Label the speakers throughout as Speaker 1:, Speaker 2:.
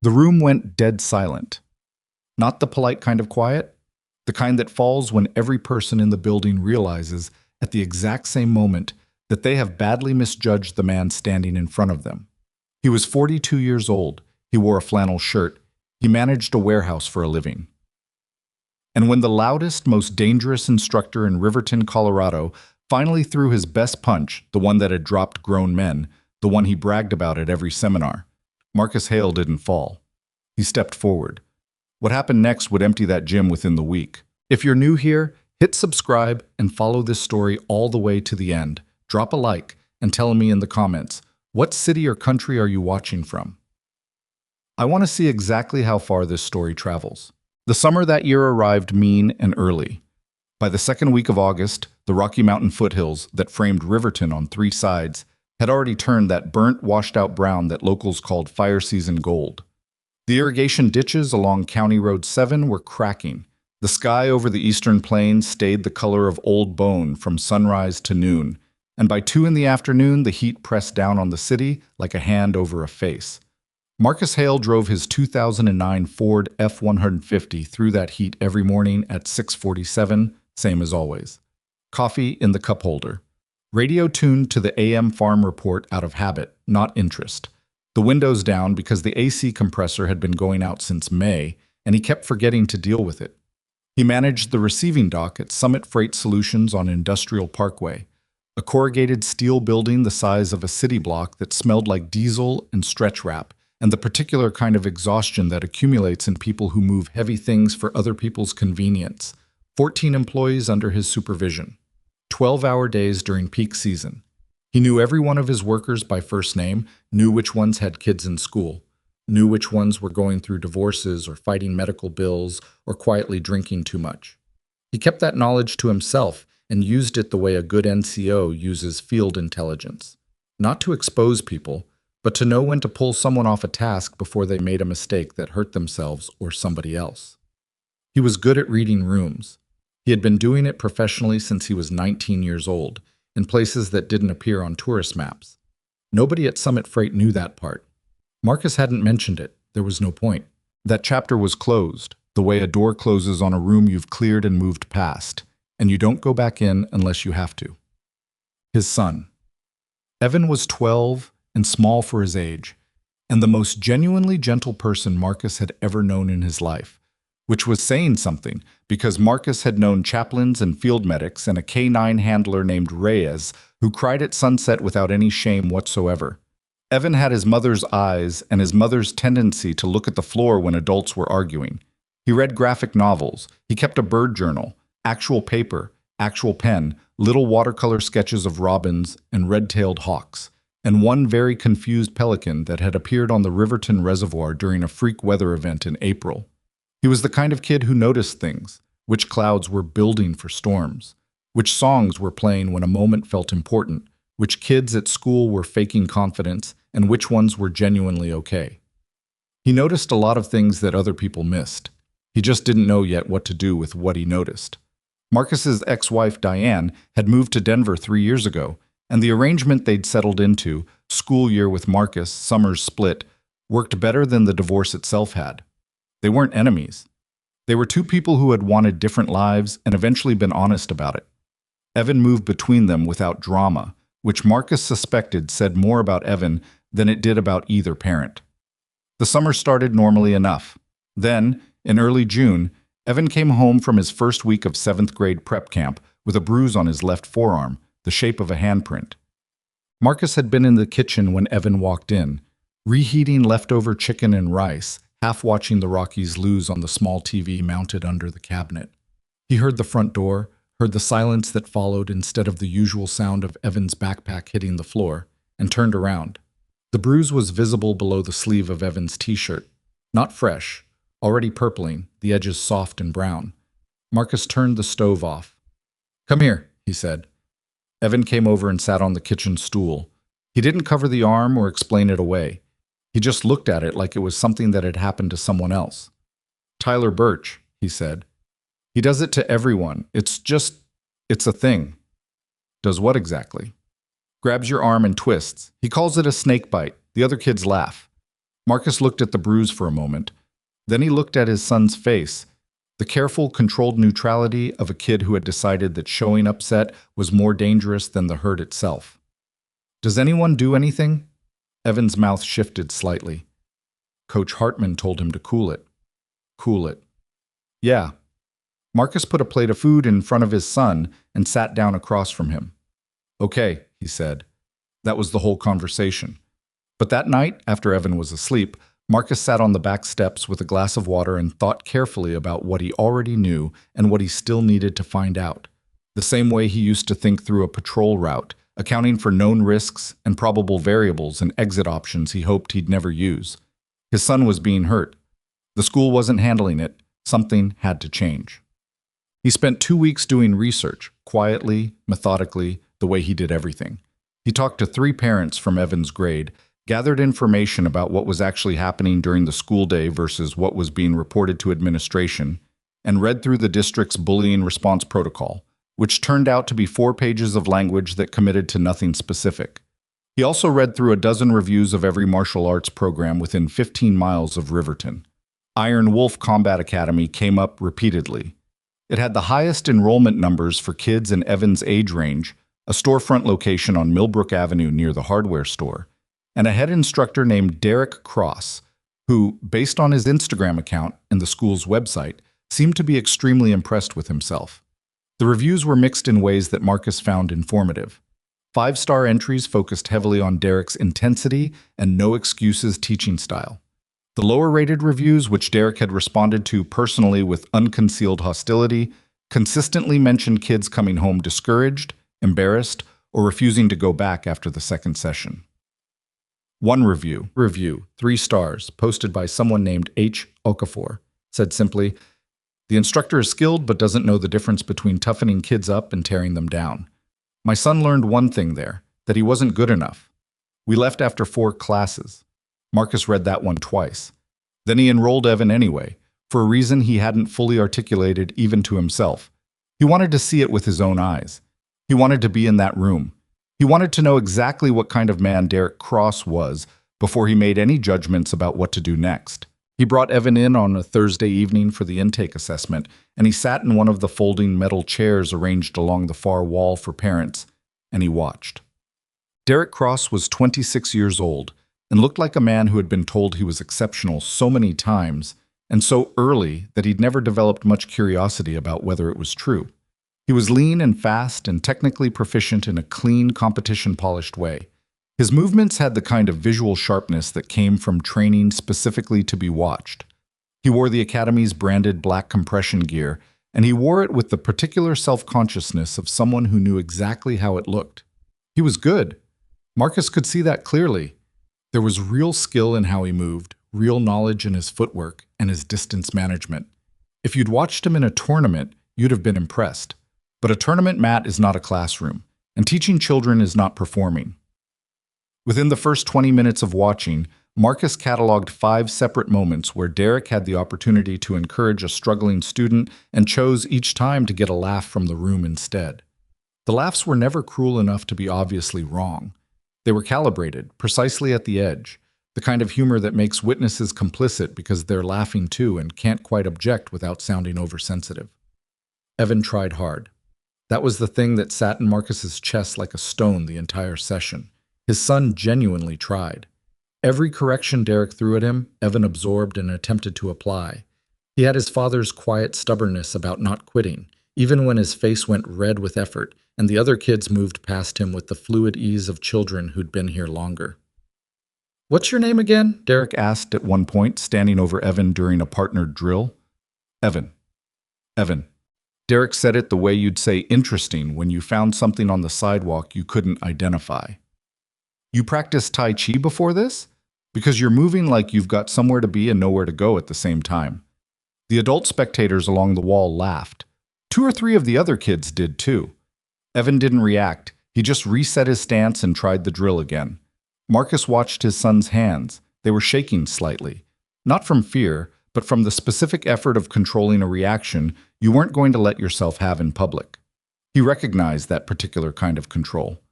Speaker 1: The room went dead silent. Not the polite kind of quiet, the kind that falls when every person in the building realizes at the exact same moment that they have badly misjudged the man standing in front of them. He was 42 years old. He wore a flannel shirt. He managed a warehouse for a living. And when the loudest, most dangerous instructor in Riverton, Colorado, finally threw his best punch, the one that had dropped grown men, the one he bragged about at every seminar, Marcus Hale didn't fall. He stepped forward. What happened next would empty that gym within the week. If you're new here, hit subscribe and follow this story all the way to the end. Drop a like and tell me in the comments, what city or country are you watching from? I want to see exactly how far this story travels. The summer that year arrived mean and early. By the second week of August, the Rocky Mountain foothills that framed Riverton on three sides had already turned that burnt, washed-out brown that locals called fire season gold. The irrigation ditches along County Road 7 were cracking. The sky over the eastern plains stayed the color of old bone from sunrise to noon, and by 2 in the afternoon, the heat pressed down on the city like a hand over a face. Marcus Hale drove his 2009 Ford F-150 through that heat every morning at 6:47, same as always. Coffee in the cup holder. Radio tuned to the AM farm report out of habit, not interest. The windows down because the AC compressor had been going out since May, and he kept forgetting to deal with it. He managed the receiving dock at Summit Freight Solutions on Industrial Parkway, a corrugated steel building the size of a city block that smelled like diesel and stretch wrap, and the particular kind of exhaustion that accumulates in people who move heavy things for other people's convenience. 14 employees under his supervision. 12-hour days during peak season. He knew every one of his workers by first name, knew which ones had kids in school, knew which ones were going through divorces or fighting medical bills or quietly drinking too much. He kept that knowledge to himself and used it the way a good NCO uses field intelligence. Not to expose people, but to know when to pull someone off a task before they made a mistake that hurt themselves or somebody else. He was good at reading rooms. He had been doing it professionally since he was 19 years old, in places that didn't appear on tourist maps. Nobody at Summit Freight knew that part. Marcus hadn't mentioned it. There was no point. That chapter was closed, the way a door closes on a room you've cleared and moved past, and you don't go back in unless you have to. His son. Evan was 12 and small for his age, and the most genuinely gentle person Marcus had ever known in his life, which was saying something because Marcus had known chaplains and field medics and a K-9 handler named Reyes who cried at sunset without any shame whatsoever. Evan had his mother's eyes and his mother's tendency to look at the floor when adults were arguing. He read graphic novels. He kept a bird journal, actual paper, actual pen, little watercolor sketches of robins and red-tailed hawks, and one very confused pelican that had appeared on the Riverton Reservoir during a freak weather event in April. He was the kind of kid who noticed things, which clouds were building for storms, which songs were playing when a moment felt important, which kids at school were faking confidence, and which ones were genuinely okay. He noticed a lot of things that other people missed. He just didn't know yet what to do with what he noticed. Marcus's ex-wife, Diane, had moved to Denver 3 years ago, and the arrangement they'd settled into, school year with Marcus, summers split, worked better than the divorce itself had. They weren't enemies. They were two people who had wanted different lives and eventually been honest about it. Evan moved between them without drama, which Marcus suspected said more about Evan than it did about either parent. The summer started normally enough. Then, in early June, Evan came home from his first week of 7th grade prep camp with a bruise on his left forearm, the shape of a handprint. Marcus had been in the kitchen when Evan walked in, reheating leftover chicken and rice, half watching the Rockies lose on the small TV mounted under the cabinet. He heard the front door, heard the silence that followed instead of the usual sound of Evan's backpack hitting the floor, and turned around. The bruise was visible below the sleeve of Evan's t-shirt. Not fresh, already purpling, the edges soft and brown. Marcus turned the stove off. "Come here," he said. Evan came over and sat on the kitchen stool. He didn't cover the arm or explain it away. He just looked at it like it was something that had happened to someone else. "Tyler Birch," he said. "He does it to everyone. It's a thing." "Does what exactly?" "Grabs your arm and twists. He calls it a snake bite. The other kids laugh." Marcus looked at the bruise for a moment. Then he looked at his son's face, the careful, controlled neutrality of a kid who had decided that showing upset was more dangerous than the hurt itself. "Does anyone do anything?" Evan's mouth shifted slightly. Coach Hartman told him to cool it. Cool it. Yeah. Marcus put a plate of food in front of his son and sat down across from him. "Okay," he said. That was the whole conversation. But that night, after Evan was asleep, Marcus sat on the back steps with a glass of water and thought carefully about what he already knew and what he still needed to find out. The same way he used to think through a patrol route, accounting for known risks and probable variables and exit options he hoped he'd never use. His son was being hurt. The school wasn't handling it. Something had to change. He spent 2 weeks doing research, quietly, methodically, the way he did everything. He talked to 3 parents from Evan's grade, gathered information about what was actually happening during the school day versus what was being reported to administration, and read through the district's bullying response protocol, which turned out to be 4 pages of language that committed to nothing specific. He also read through a dozen reviews of every martial arts program within 15 miles of Riverton. Iron Wolf Combat Academy came up repeatedly. It had the highest enrollment numbers for kids in Evan's age range, a storefront location on Millbrook Avenue near the hardware store, and a head instructor named Derek Cross, who, based on his Instagram account and the school's website, seemed to be extremely impressed with himself. The reviews were mixed in ways that Marcus found informative. 5-star entries focused heavily on Derek's intensity and no-excuses teaching style. The lower-rated reviews, which Derek had responded to personally with unconcealed hostility, consistently mentioned kids coming home discouraged, embarrassed, or refusing to go back after the second session. One review, 3 stars, posted by someone named H. Okafor, said simply, "The instructor is skilled but doesn't know the difference between toughening kids up and tearing them down. My son learned one thing there, that he wasn't good enough. We left after 4 classes. Marcus read that one twice. Then he enrolled Evan anyway, for a reason he hadn't fully articulated even to himself. He wanted to see it with his own eyes. He wanted to be in that room. He wanted to know exactly what kind of man Derek Cross was before he made any judgments about what to do next. He brought Evan in on a Thursday evening for the intake assessment, and he sat in one of the folding metal chairs arranged along the far wall for parents, and he watched. Derek Cross was 26 years old and looked like a man who had been told he was exceptional so many times and so early that he'd never developed much curiosity about whether it was true. He was lean and fast and technically proficient in a clean, competition-polished way. His movements had the kind of visual sharpness that came from training specifically to be watched. He wore the Academy's branded black compression gear, and he wore it with the particular self-consciousness of someone who knew exactly how it looked. He was good. Marcus could see that clearly. There was real skill in how he moved, real knowledge in his footwork and his distance management. If you'd watched him in a tournament, you'd have been impressed. But a tournament mat is not a classroom, and teaching children is not performing. Within the first 20 minutes of watching, Marcus cataloged 5 separate moments where Derek had the opportunity to encourage a struggling student and chose each time to get a laugh from the room instead. The laughs were never cruel enough to be obviously wrong. They were calibrated, precisely at the edge, the kind of humor that makes witnesses complicit because they're laughing too and can't quite object without sounding oversensitive. Evan tried hard. That was the thing that sat in Marcus's chest like a stone the entire session. His son genuinely tried. Every correction Derek threw at him, Evan absorbed and attempted to apply. He had his father's quiet stubbornness about not quitting, even when his face went red with effort, and the other kids moved past him with the fluid ease of children who'd been here longer. "What's your name again?" Derek asked at one point, standing over Evan during a partnered drill. Evan. Evan. Derek said it the way you'd say interesting when you found something on the sidewalk you couldn't identify. "You practiced Tai Chi before this? Because you're moving like you've got somewhere to be and nowhere to go at the same time." The adult spectators along the wall laughed. 2 or 3 of the other kids did too. Evan didn't react. He just reset his stance and tried the drill again. Marcus watched his son's hands. They were shaking slightly. Not from fear, but from the specific effort of controlling a reaction you weren't going to let yourself have in public. He recognized that particular kind of control.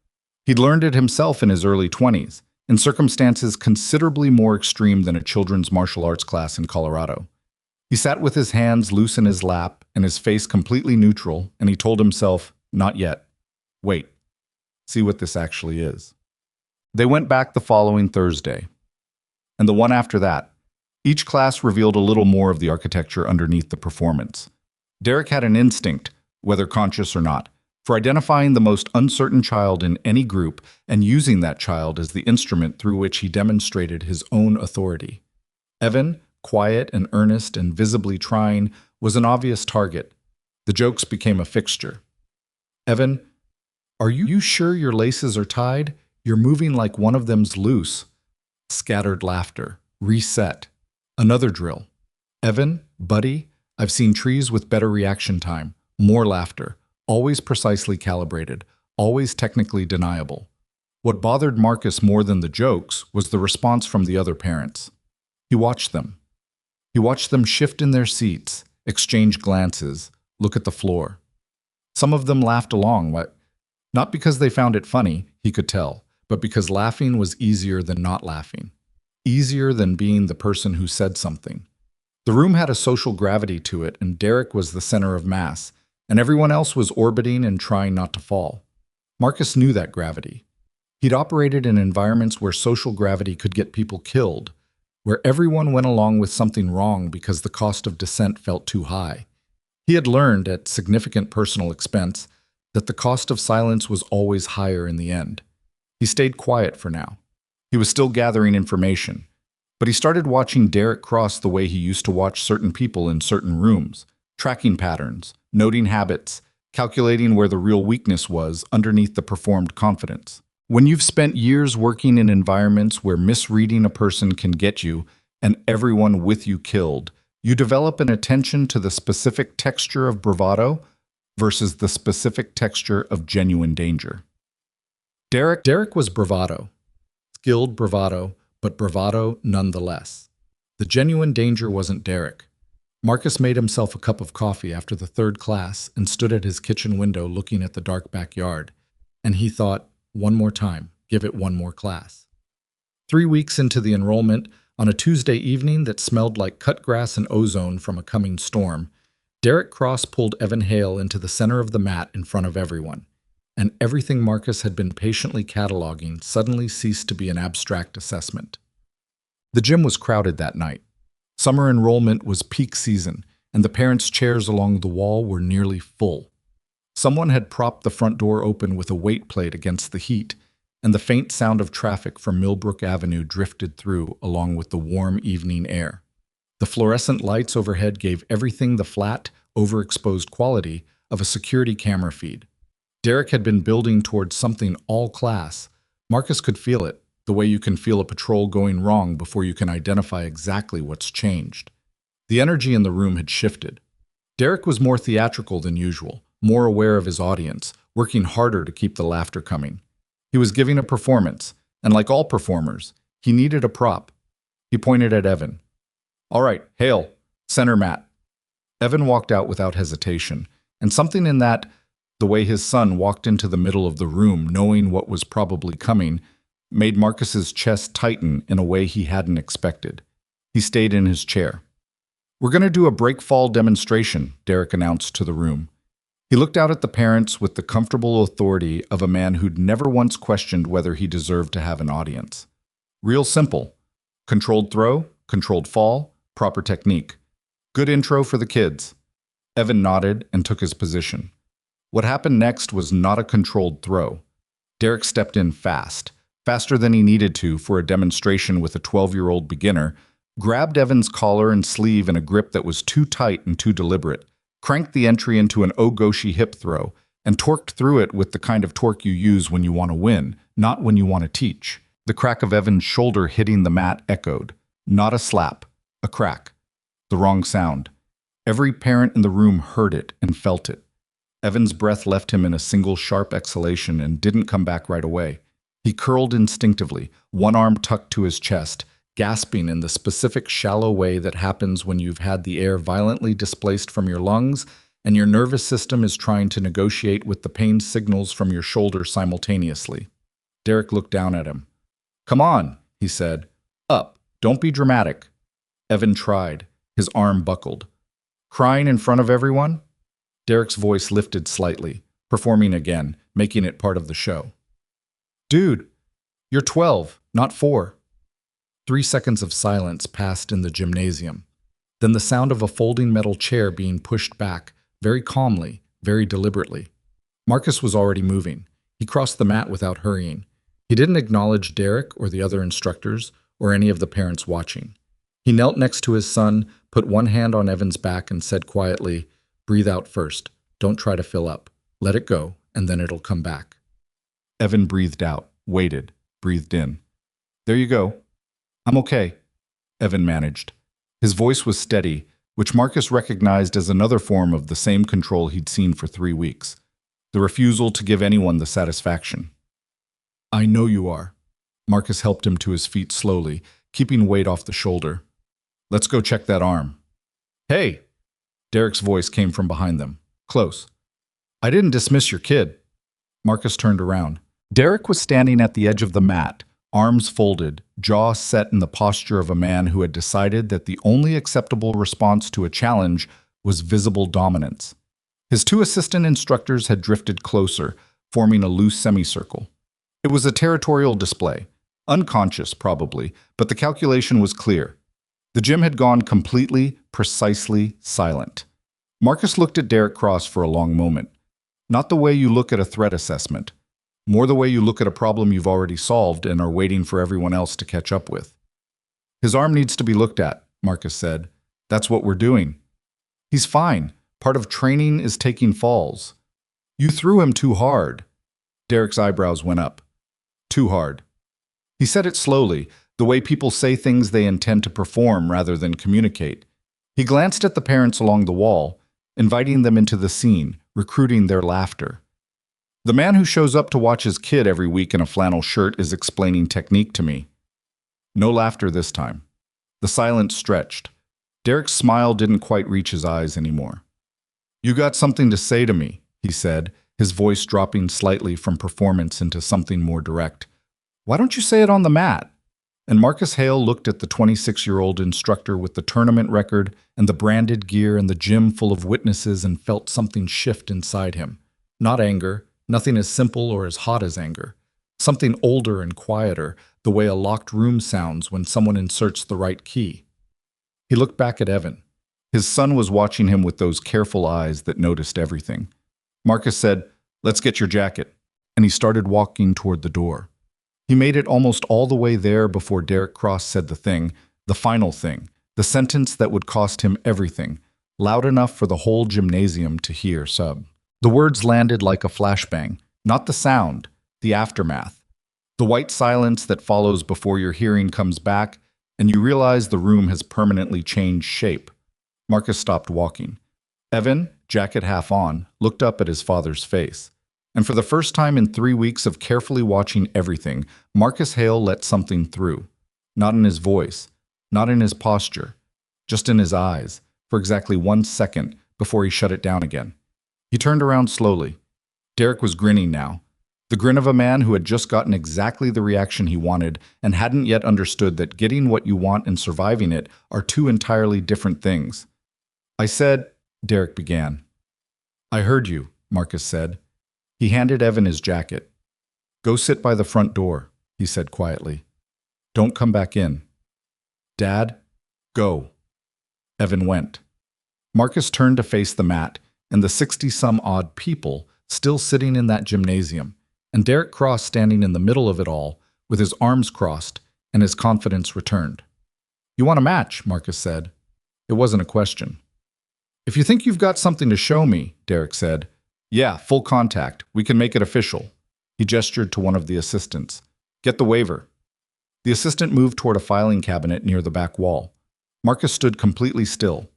Speaker 1: He'd learned it himself in his early 20s, in circumstances considerably more extreme than a children's martial arts class in Colorado. He sat with his hands loose in his lap and his face completely neutral, and he told himself, "Not yet. Wait. See what this actually is." They went back the following Thursday, and the one after that. Each class revealed a little more of the architecture underneath the performance. Derek had an instinct, whether conscious or not, for identifying the most uncertain child in any group and using that child as the instrument through which he demonstrated his own authority. Evan, quiet and earnest and visibly trying, was an obvious target. The jokes became a fixture. "Evan, are you sure your laces are tied? You're moving like one of them's loose." Scattered laughter. Reset. Another drill. "Evan, buddy, I've seen trees with better reaction time." More laughter. Always precisely calibrated. Always technically deniable. What bothered Marcus more than the jokes was the response from the other parents. He watched them. He watched them shift in their seats, exchange glances, look at the floor. Some of them laughed along, not because they found it funny, he could tell, but because laughing was easier than not laughing. Easier than being the person who said something. The room had a social gravity to it, and Derek was the center of mass, and everyone else was orbiting and trying not to fall. Marcus knew that gravity. He'd operated in environments where social gravity could get people killed, where everyone went along with something wrong because the cost of dissent felt too high. He had learned, at significant personal expense, that the cost of silence was always higher in the end. He stayed quiet for now. He was still gathering information, but he started watching Derek Cross the way he used to watch certain people in certain rooms, tracking patterns, noting habits, calculating where the real weakness was underneath the performed confidence. When you've spent years working in environments where misreading a person can get you and everyone with you killed, you develop an attention to the specific texture of bravado versus the specific texture of genuine danger. Derek was bravado. Skilled bravado, but bravado nonetheless. The genuine danger wasn't Derek. Marcus made himself a cup of coffee after the third class and stood at his kitchen window looking at the dark backyard. And he thought, one more time, give it one more class. 3 weeks into the enrollment, on a Tuesday evening that smelled like cut grass and ozone from a coming storm, Derek Cross pulled Evan Hale into the center of the mat in front of everyone. And everything Marcus had been patiently cataloging suddenly ceased to be an abstract assessment. The gym was crowded that night. Summer enrollment was peak season, and the parents' chairs along the wall were nearly full. Someone had propped the front door open with a weight plate against the heat, and the faint sound of traffic from Millbrook Avenue drifted through along with the warm evening air. The fluorescent lights overhead gave everything the flat, overexposed quality of a security camera feed. Derek had been building towards something all class. Marcus could feel it, the way you can feel a patrol going wrong before you can identify exactly what's changed. The energy in the room had shifted. Derek was more theatrical than usual, more aware of his audience, working harder to keep the laughter coming. He was giving a performance, and like all performers, he needed a prop. He pointed at Evan. "All right, Hale, center mat." Evan walked out without hesitation, and something in that, the way his son walked into the middle of the room knowing what was probably coming, made Marcus's chest tighten in a way he hadn't expected. He stayed in his chair. "We're going to do a break-fall demonstration," Derek announced to the room. He looked out at the parents with the comfortable authority of a man who'd never once questioned whether he deserved to have an audience. Real simple. Controlled throw, controlled fall, proper technique. Good intro for the kids. Evan nodded and took his position. What happened next was not a controlled throw. Derek stepped in fast, faster than he needed to for a demonstration with a 12-year-old beginner, grabbed Evan's collar and sleeve in a grip that was too tight and too deliberate, cranked the entry into an ogoshi hip throw, and torqued through it with the kind of torque you use when you want to win, not when you want to teach. The crack of Evan's shoulder hitting the mat echoed. Not a slap, a crack. The wrong sound. Every parent in the room heard it and felt it. Evan's breath left him in a single sharp exhalation and didn't come back right away. He curled instinctively, one arm tucked to his chest, gasping in the specific shallow way that happens when you've had the air violently displaced from your lungs and your nervous system is trying to negotiate with the pain signals from your shoulder simultaneously. Derek looked down at him. Come on, he said. Up. Don't be dramatic. Evan tried. His arm buckled. Crying in front of everyone? Derek's voice lifted slightly, performing again, making it part of the show. Dude, you're 12, not 4. 3 seconds of silence passed in the gymnasium. Then the sound of a folding metal chair being pushed back, very calmly, very deliberately. Marcus was already moving. He crossed the mat without hurrying. He didn't acknowledge Derek or the other instructors or any of the parents watching. He knelt next to his son, put one hand on Evan's back and said quietly, "Breathe out first. Don't try to fill up. Let it go, and then it'll come back." Evan breathed out, waited, breathed in. "There you go." "I'm okay," Evan managed. His voice was steady, which Marcus recognized as another form of the same control he'd seen for 3 weeks. The refusal to give anyone the satisfaction. "I know you are." Marcus helped him to his feet slowly, keeping weight off the shoulder. "Let's go check that arm." "Hey!" Derek's voice came from behind them, close. "I didn't dismiss your kid." Marcus turned around. Derek was standing at the edge of the mat, arms folded, jaw set in the posture of a man who had decided that the only acceptable response to a challenge was visible dominance. His 2 assistant instructors had drifted closer, forming a loose semicircle. It was a territorial display, unconscious probably, but the calculation was clear. The gym had gone completely, precisely silent. Marcus looked at Derek Cross for a long moment. Not the way you look at a threat assessment. More the way you look at a problem you've already solved and are waiting for everyone else to catch up with. "His arm needs to be looked at," Marcus said. "That's what we're doing." "He's fine. Part of training is taking falls." "You threw him too hard." Derek's eyebrows went up. "Too hard." He said it slowly, the way people say things they intend to perform rather than communicate. He glanced at the parents along the wall, inviting them into the scene, recruiting their laughter. "The man who shows up to watch his kid every week in a flannel shirt is explaining technique to me." No laughter this time. The silence stretched. Derek's smile didn't quite reach his eyes anymore. "You got something to say to me," he said, his voice dropping slightly from performance into something more direct. "Why don't you say it on the mat?" And Marcus Hale looked at the 26-year-old instructor with the tournament record and the branded gear and the gym full of witnesses and felt something shift inside him. Not anger. Nothing as simple or as hot as anger. Something older and quieter, the way a locked room sounds when someone inserts the right key. He looked back at Evan. His son was watching him with those careful eyes that noticed everything. Marcus said, "Let's get your jacket," and he started walking toward the door. He made it almost all the way there before Derek Cross said the final thing, the sentence that would cost him everything, loud enough for the whole gymnasium to hear sub. The words landed like a flashbang, not the sound, the aftermath. The white silence that follows before your hearing comes back, and you realize the room has permanently changed shape. Marcus stopped walking. Evan, jacket half on, looked up at his father's face. And for the first time in 3 weeks of carefully watching everything, Marcus Hale let something through. Not in his voice, not in his posture, just in his eyes, for exactly 1 second before he shut it down again. He turned around slowly. Derek was grinning now, the grin of a man who had just gotten exactly the reaction he wanted and hadn't yet understood that getting what you want and surviving it are 2 entirely different things. "I said," Derek began. "I heard you," Marcus said. He handed Evan his jacket. "Go sit by the front door," he said quietly. "Don't come back in." "Dad, go." Evan went. Marcus turned to face the mat and the 60-some-odd people still sitting in that gymnasium, and Derek Cross standing in the middle of it all, with his arms crossed, and his confidence returned. "You want a match?" Marcus said. It wasn't a question. "If you think you've got something to show me," Derek said. "Yeah, full contact. We can make it official." He gestured to one of the assistants. "Get the waiver." The assistant moved toward a filing cabinet near the back wall. Marcus stood completely still.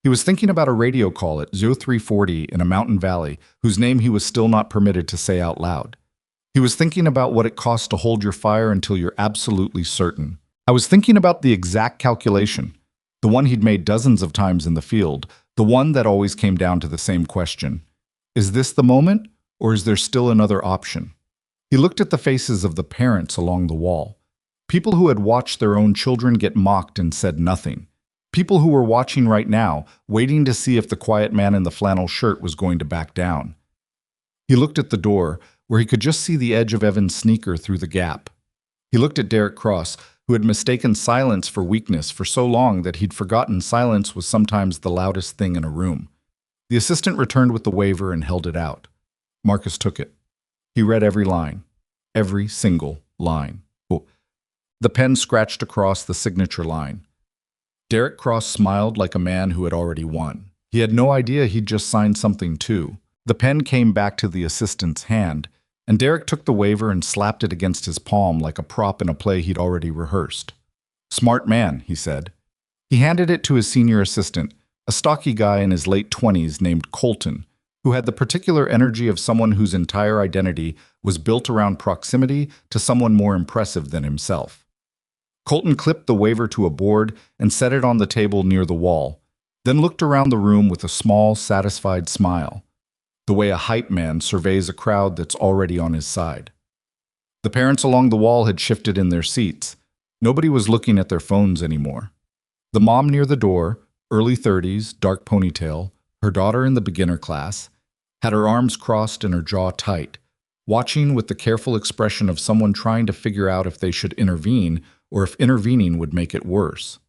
Speaker 1: He was thinking about a radio call at 0340 in a mountain valley whose name he was still not permitted to say out loud. He was thinking about what it costs to hold your fire until you're absolutely certain. I was thinking about the exact calculation, the one he'd made dozens of times in the field, the one that always came down to the same question. Is this the moment, or is there still another option? He looked at the faces of the parents along the wall. People who had watched their own children get mocked and said nothing. People who were watching right now, waiting to see if the quiet man in the flannel shirt was going to back down. He looked at the door, where he could just see the edge of Evan's sneaker through the gap. He looked at Derek Cross, who had mistaken silence for weakness for so long that he'd forgotten silence was sometimes the loudest thing in a room. The assistant returned with the waiver and held it out. Marcus took it. He read every line. Every single line. Oh. The pen scratched across the signature line. Derek Cross smiled like a man who had already won. He had no idea he'd just signed something too. The pen came back to the assistant's hand, and Derek took the waiver and slapped it against his palm like a prop in a play he'd already rehearsed. "Smart man," he said. He handed it to his senior assistant, a stocky guy in his late 20s named Colton, who had the particular energy of someone whose entire identity was built around proximity to someone more impressive than himself. Colton clipped the waiver to a board and set it on the table near the wall, then looked around the room with a small, satisfied smile, the way a hype man surveys a crowd that's already on his side. The parents along the wall had shifted in their seats. Nobody was looking at their phones anymore. The mom near the door, early 30s, dark ponytail, her daughter in the beginner class, had her arms crossed and her jaw tight, watching with the careful expression of someone trying to figure out if they should intervene or if intervening would make it worse.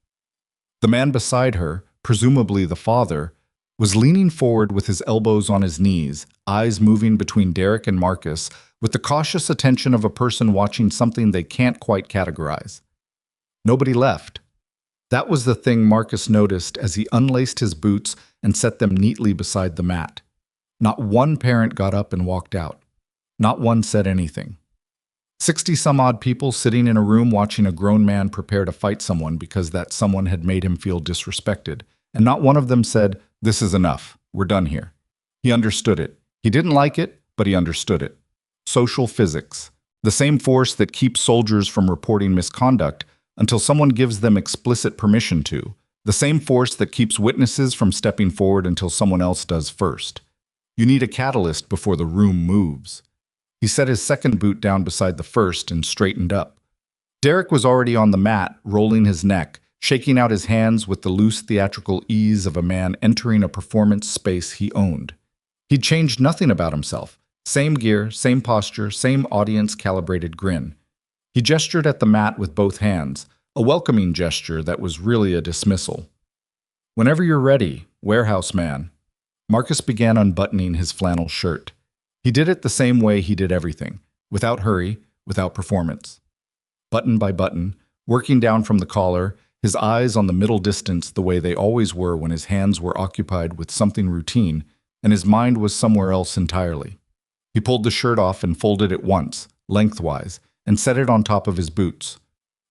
Speaker 1: The man beside her, presumably the father, was leaning forward with his elbows on his knees, eyes moving between Derek and Marcus with the cautious attention of a person watching something they can't quite categorize. Nobody left. That was the thing Marcus noticed as he unlaced his boots and set them neatly beside the mat. Not one parent got up and walked out. Not one said anything. 60-some-odd people sitting in a room watching a grown man prepare to fight someone because that someone had made him feel disrespected, and not one of them said, "This is enough. We're done here." He understood it. He didn't like it, but he understood it. Social physics. The same force that keeps soldiers from reporting misconduct until someone gives them explicit permission to. The same force that keeps witnesses from stepping forward until someone else does first. You need a catalyst before the room moves. He set his second boot down beside the first and straightened up. Derek was already on the mat, rolling his neck, shaking out his hands with the loose theatrical ease of a man entering a performance space he owned. He'd changed nothing about himself. Same gear, same posture, same audience-calibrated grin. He gestured at the mat with both hands, a welcoming gesture that was really a dismissal. "Whenever you're ready, warehouse man." Marcus began unbuttoning his flannel shirt. He did it the same way he did everything, without hurry, without performance. Button by button, working down from the collar, his eyes on the middle distance the way they always were when his hands were occupied with something routine and his mind was somewhere else entirely. He pulled the shirt off and folded it once, lengthwise, and set it on top of his boots.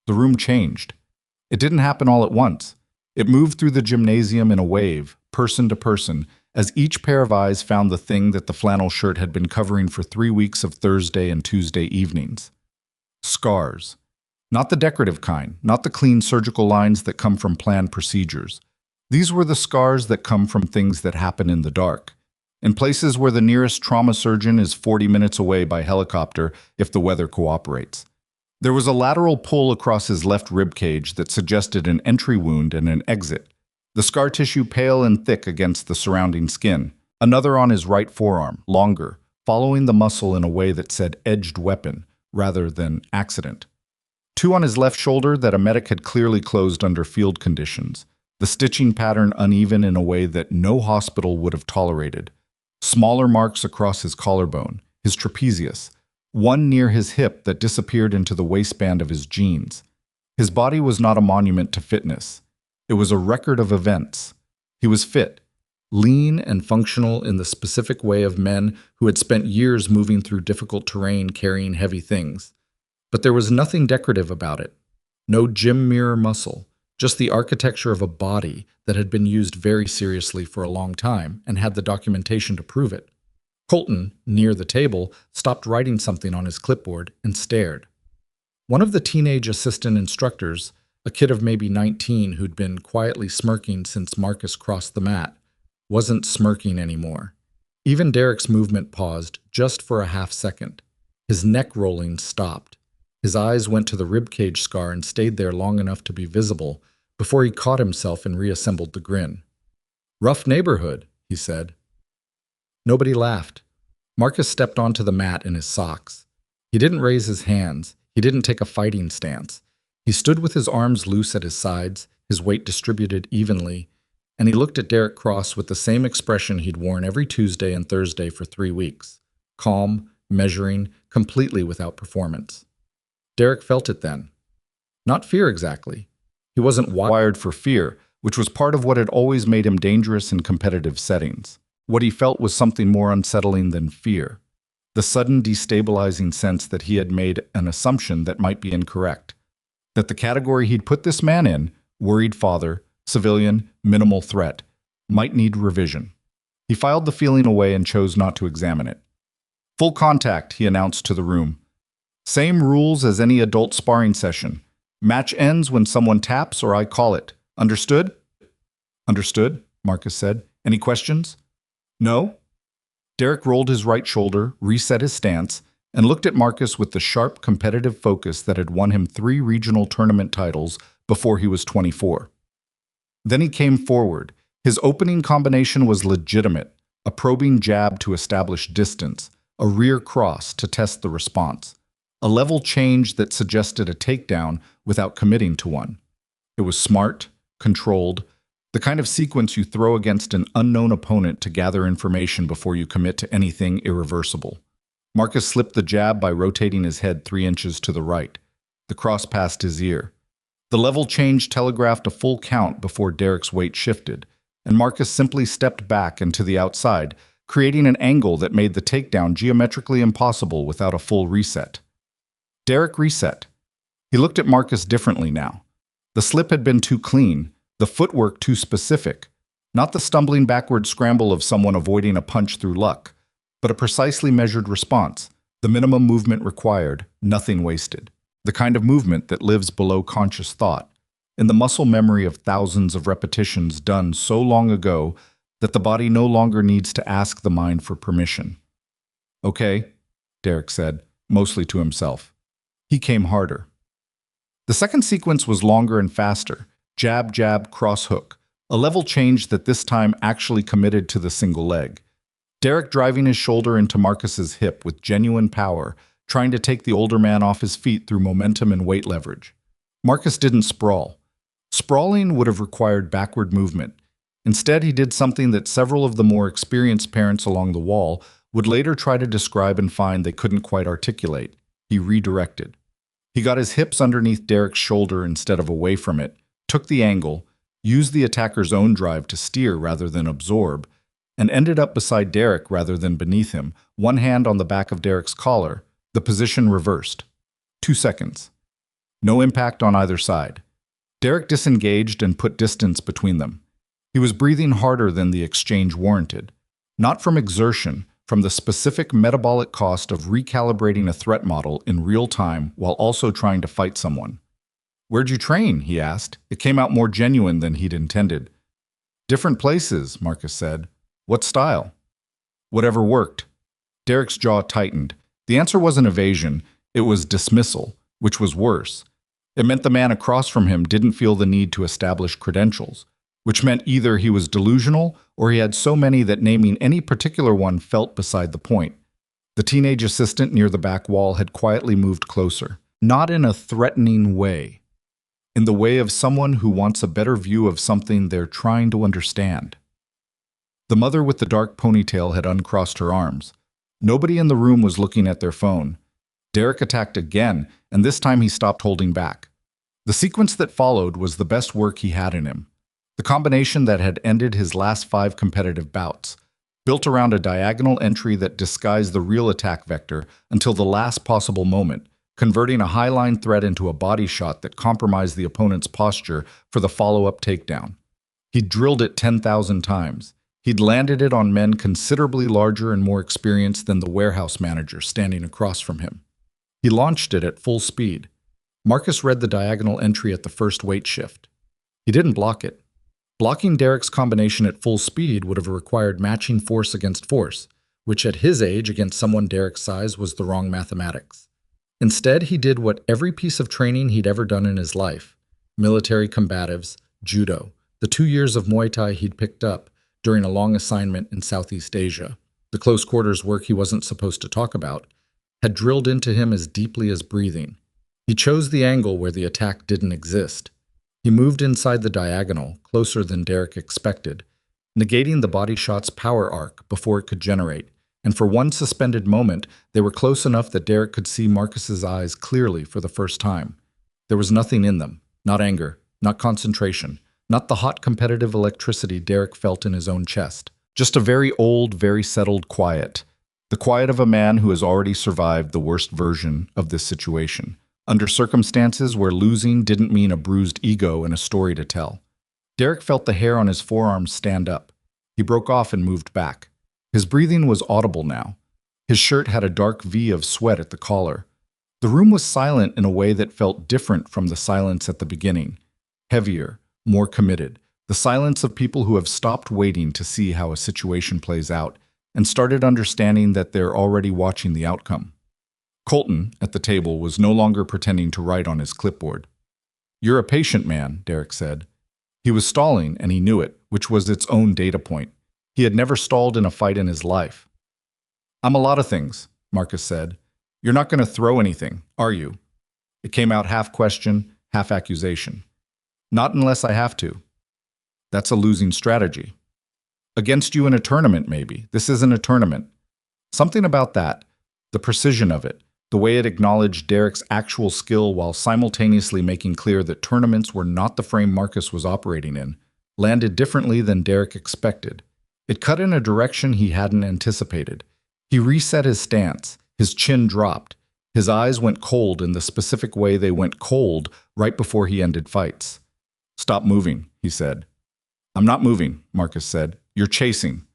Speaker 1: The room changed. It didn't happen all at once. It moved through the gymnasium in a wave, person to person, as each pair of eyes found the thing that the flannel shirt had been covering for 3 weeks of Thursday and Tuesday evenings. Scars. Not the decorative kind, not the clean surgical lines that come from planned procedures. These were the scars that come from things that happen in the dark, in places where the nearest trauma surgeon is 40 minutes away by helicopter if the weather cooperates. There was a lateral pull across his left rib cage that suggested an entry wound and an exit, the scar tissue pale and thick against the surrounding skin. Another on his right forearm, longer, following the muscle in a way that said edged weapon rather than accident. 2 on his left shoulder that a medic had clearly closed under field conditions, the stitching pattern uneven in a way that no hospital would have tolerated. Smaller marks across his collarbone, his trapezius, one near his hip that disappeared into the waistband of his jeans. His body was not a monument to fitness. It was a record of events. He was fit, lean and functional in the specific way of men who had spent years moving through difficult terrain carrying heavy things. But there was nothing decorative about it. No gym mirror muscle, just the architecture of a body that had been used very seriously for a long time and had the documentation to prove it. Colton, near the table, stopped writing something on his clipboard and stared. One of the teenage assistant instructors, a kid of maybe 19 who'd been quietly smirking since Marcus crossed the mat, wasn't smirking anymore. Even Derek's movement paused just for a half second. His neck rolling stopped. His eyes went to the ribcage scar and stayed there long enough to be visible before he caught himself and reassembled the grin. "Rough neighborhood," he said. Nobody laughed. Marcus stepped onto the mat in his socks. He didn't raise his hands. He didn't take a fighting stance. He stood with his arms loose at his sides, his weight distributed evenly, and he looked at Derek Cross with the same expression he'd worn every Tuesday and Thursday for 3 weeks. Calm, measuring, completely without performance. Derek felt it then. Not fear exactly. He wasn't wired for fear, which was part of what had always made him dangerous in competitive settings. What he felt was something more unsettling than fear. The sudden destabilizing sense that he had made an assumption that might be incorrect. That the category he'd put this man in, worried father, civilian, minimal threat, might need revision. He filed the feeling away and chose not to examine it. "Full contact," he announced to the room. "Same rules as any adult sparring session. Match ends when someone taps or I call it. Understood?" "Understood," Marcus said. "Any questions?" "No?" Derek rolled his right shoulder, reset his stance, and looked at Marcus with the sharp, competitive focus that had won him 3 regional tournament titles before he was 24. Then he came forward. His opening combination was legitimate, a probing jab to establish distance, a rear cross to test the response, a level change that suggested a takedown without committing to one. It was smart, controlled, the kind of sequence you throw against an unknown opponent to gather information before you commit to anything irreversible. Marcus slipped the jab by rotating his head 3 inches to the right. The cross passed his ear. The level change telegraphed a full count before Derek's weight shifted, and Marcus simply stepped back and to the outside, creating an angle that made the takedown geometrically impossible without a full reset. Derek reset. He looked at Marcus differently now. The slip had been too clean, the footwork too specific, not the stumbling backward scramble of someone avoiding a punch through luck, but a precisely measured response, the minimum movement required, nothing wasted. The kind of movement that lives below conscious thought, in the muscle memory of thousands of repetitions done so long ago that the body no longer needs to ask the mind for permission. "Okay," Derek said, mostly to himself. He came harder. The second sequence was longer and faster. Jab, jab, cross hook. A level change that this time actually committed to the single leg. Derek driving his shoulder into Marcus's hip with genuine power, trying to take the older man off his feet through momentum and weight leverage. Marcus didn't sprawl. Sprawling would have required backward movement. Instead, he did something that several of the more experienced parents along the wall would later try to describe and find they couldn't quite articulate. He redirected. He got his hips underneath Derek's shoulder instead of away from it, took the angle, used the attacker's own drive to steer rather than absorb, and ended up beside Derek rather than beneath him, one hand on the back of Derek's collar, the position reversed. 2 seconds. No impact on either side. Derek disengaged and put distance between them. He was breathing harder than the exchange warranted. Not from exertion, from the specific metabolic cost of recalibrating a threat model in real time while also trying to fight someone. "Where'd you train?" he asked. It came out more genuine than he'd intended. "Different places," Marcus said. "What style?" "Whatever worked." Derek's jaw tightened. The answer wasn't evasion, it was dismissal, which was worse. It meant the man across from him didn't feel the need to establish credentials, which meant either he was delusional or he had so many that naming any particular one felt beside the point. The teenage assistant near the back wall had quietly moved closer, not in a threatening way, in the way of someone who wants a better view of something they're trying to understand. The mother with the dark ponytail had uncrossed her arms. Nobody in the room was looking at their phone. Derek attacked again, and this time he stopped holding back. The sequence that followed was the best work he had in him. The combination that had ended his last 5 competitive bouts, built around a diagonal entry that disguised the real attack vector until the last possible moment, converting a high-line threat into a body shot that compromised the opponent's posture for the follow-up takedown. He'd drilled it 10,000 times. He'd landed it on men considerably larger and more experienced than the warehouse manager standing across from him. He launched it at full speed. Marcus read the diagonal entry at the first weight shift. He didn't block it. Blocking Derek's combination at full speed would have required matching force against force, which at his age against someone Derek's size was the wrong mathematics. Instead, he did what every piece of training he'd ever done in his life: military combatives, judo, the 2 years of Muay Thai he'd picked up during a long assignment in Southeast Asia, the close quarters work he wasn't supposed to talk about, had drilled into him as deeply as breathing. He chose the angle where the attack didn't exist. He moved inside the diagonal, closer than Derek expected, negating the body shot's power arc before it could generate, and for one suspended moment, they were close enough that Derek could see Marcus's eyes clearly for the first time. There was nothing in them, not anger, not concentration, not the hot competitive electricity Derek felt in his own chest. Just a very old, very settled quiet. The quiet of a man who has already survived the worst version of this situation, under circumstances where losing didn't mean a bruised ego and a story to tell. Derek felt the hair on his forearms stand up. He broke off and moved back. His breathing was audible now. His shirt had a dark V of sweat at the collar. The room was silent in a way that felt different from the silence at the beginning. Heavier, more committed. The silence of people who have stopped waiting to see how a situation plays out and started understanding that they're already watching the outcome. Colton, at the table, was no longer pretending to write on his clipboard. "You're a patient man," Derek said. He was stalling, and he knew it, which was its own data point. He had never stalled in a fight in his life. "I'm a lot of things," Marcus said. "You're not going to throw anything, are you?" It came out half question, half accusation. "Not unless I have to." "That's a losing strategy." "Against you in a tournament, maybe. This isn't a tournament." Something about that, the precision of it, the way it acknowledged Derek's actual skill while simultaneously making clear that tournaments were not the frame Marcus was operating in, landed differently than Derek expected. It cut in a direction he hadn't anticipated. He reset his stance, his chin dropped, his eyes went cold in the specific way they went cold right before he ended fights. "Stop moving," he said. "I'm not moving," Marcus said. "You're chasing."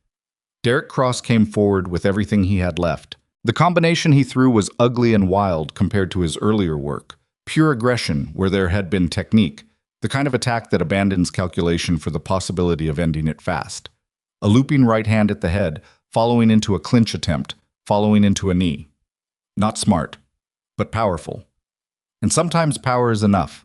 Speaker 1: Derek Cross came forward with everything he had left. The combination he threw was ugly and wild compared to his earlier work. Pure aggression where there had been technique, the kind of attack that abandons calculation for the possibility of ending it fast. A looping right hand at the head, following into a clinch attempt, following into a knee. Not smart, but powerful. And sometimes power is enough.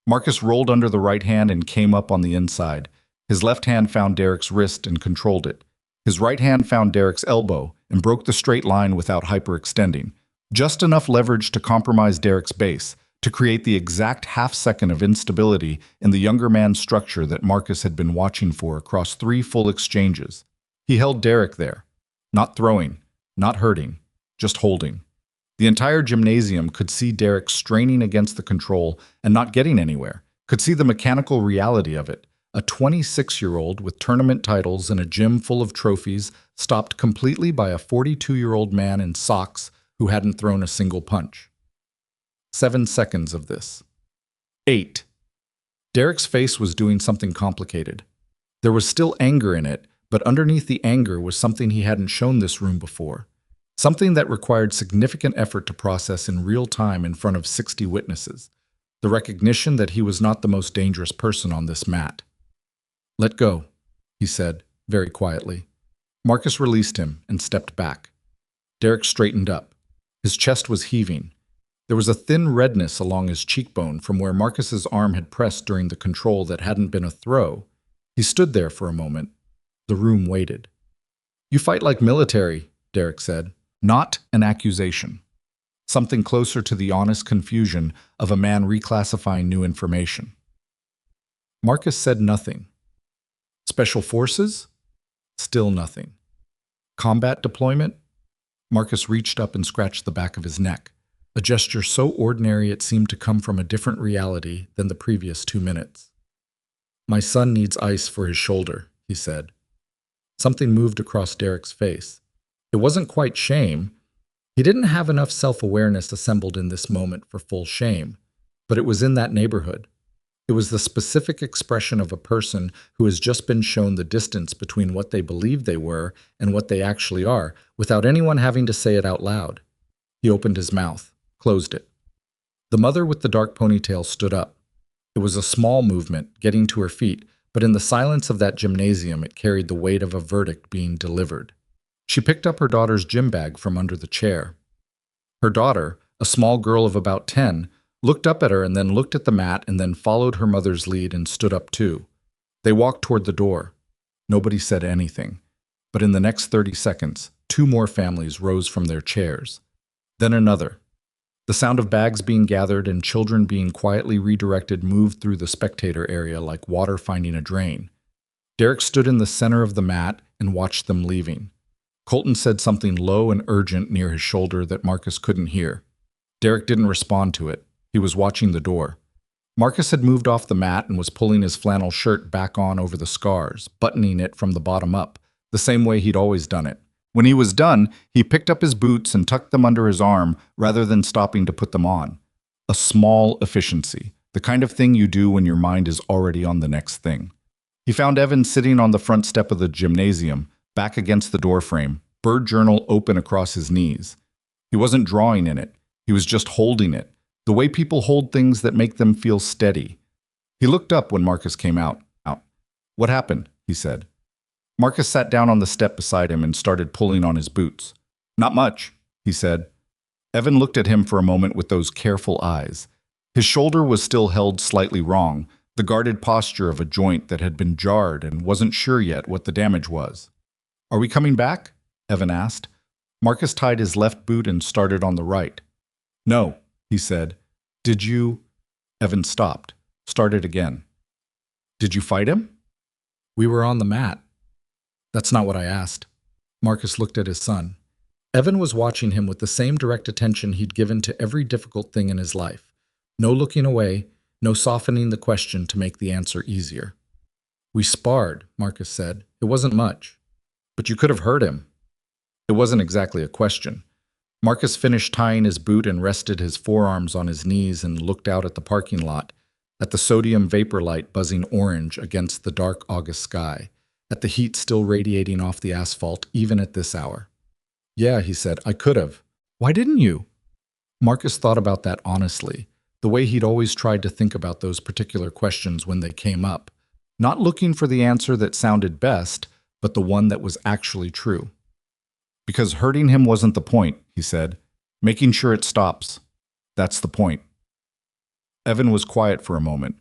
Speaker 1: Marcus rolled under the right hand and came up on the inside. His left hand found Derek's wrist and controlled it. His right hand found Derek's elbow and broke the straight line without hyperextending. Just enough leverage to compromise Derek's base, to create the exact half-second of instability in the younger man's structure that Marcus had been watching for across 3 full exchanges. He held Derek there, not throwing, not hurting, just holding. The entire gymnasium could see Derek straining against the control and not getting anywhere, could see the mechanical reality of it. A 26-year-old with tournament titles and a gym full of trophies stopped completely by a 42-year-old man in socks who hadn't thrown a single punch. 7 seconds of this. 8. Derek's face was doing something complicated. There was still anger in it, but underneath the anger was something he hadn't shown this room before. Something that required significant effort to process in real time in front of 60 witnesses. The recognition that he was not the most dangerous person on this mat. "Let go," he said, very quietly. Marcus released him and stepped back. Derek straightened up. His chest was heaving. There was a thin redness along his cheekbone from where Marcus's arm had pressed during the control that hadn't been a throw. He stood there for a moment. The room waited. "You fight like military," Derek said. Not an accusation. Something closer to the honest confusion of a man reclassifying new information. Marcus said nothing. Special forces? Still nothing. Combat deployment? Marcus reached up and scratched the back of his neck, a gesture so ordinary it seemed to come from a different reality than the previous 2 minutes. "My son needs ice for his shoulder," he said. Something moved across Derek's face. It wasn't quite shame. He didn't have enough self-awareness assembled in this moment for full shame, but it was in that neighborhood. It was the specific expression of a person who has just been shown the distance between what they believed they were and what they actually are, without anyone having to say it out loud. He opened his mouth, closed it. The mother with the dark ponytail stood up. It was a small movement, getting to her feet, but in the silence of that gymnasium it carried the weight of a verdict being delivered. She picked up her daughter's gym bag from under the chair. Her daughter, A small girl of about 10 looked up at her and then looked at the mat and then followed her mother's lead and stood up too. They walked toward the door. Nobody said anything. But in the next 30 seconds, 2 more families rose from their chairs. Then another. The sound of bags being gathered and children being quietly redirected moved through the spectator area like water finding a drain. Derek stood in the center of the mat and watched them leaving. Colton said something low and urgent near his shoulder that Marcus couldn't hear. Derek didn't respond to it. He was watching the door. Marcus had moved off the mat and was pulling his flannel shirt back on over the scars, buttoning it from the bottom up, the same way he'd always done it. When he was done, he picked up his boots and tucked them under his arm rather than stopping to put them on. A small efficiency, the kind of thing you do when your mind is already on the next thing. He found Evan sitting on the front step of the gymnasium, back against the doorframe, bird journal open across his knees. He wasn't drawing in it. He was just holding it, the way people hold things that make them feel steady. He looked up when Marcus came out. "What happened?" he said. Marcus sat down on the step beside him and started pulling on his boots. "Not much," he said. Evan looked at him for a moment with those careful eyes. His shoulder was still held slightly wrong, the guarded posture of a joint that had been jarred and wasn't sure yet what the damage was. "Are we coming back?" Evan asked. Marcus tied his left boot and started on the right. "No," he said. "Did you—" Evan stopped, started again. "Did you fight him?" "We were on the mat." "That's not what I asked." Marcus looked at his son. Evan was watching him with the same direct attention he'd given to every difficult thing in his life. No looking away, no softening the question to make the answer easier. "We sparred," Marcus said. "It wasn't much." "But you could have hurt him." It wasn't exactly a question. Marcus finished tying his boot and rested his forearms on his knees and looked out at the parking lot, at the sodium vapor light buzzing orange against the dark August sky, at the heat still radiating off the asphalt even at this hour. "Yeah," he said, "I could have." "Why didn't you?" Marcus thought about that honestly, the way he'd always tried to think about those particular questions when they came up, not looking for the answer that sounded best, but the one that was actually true. "Because hurting him wasn't the point," he said. "Making sure it stops. That's the point." Evan was quiet for a moment.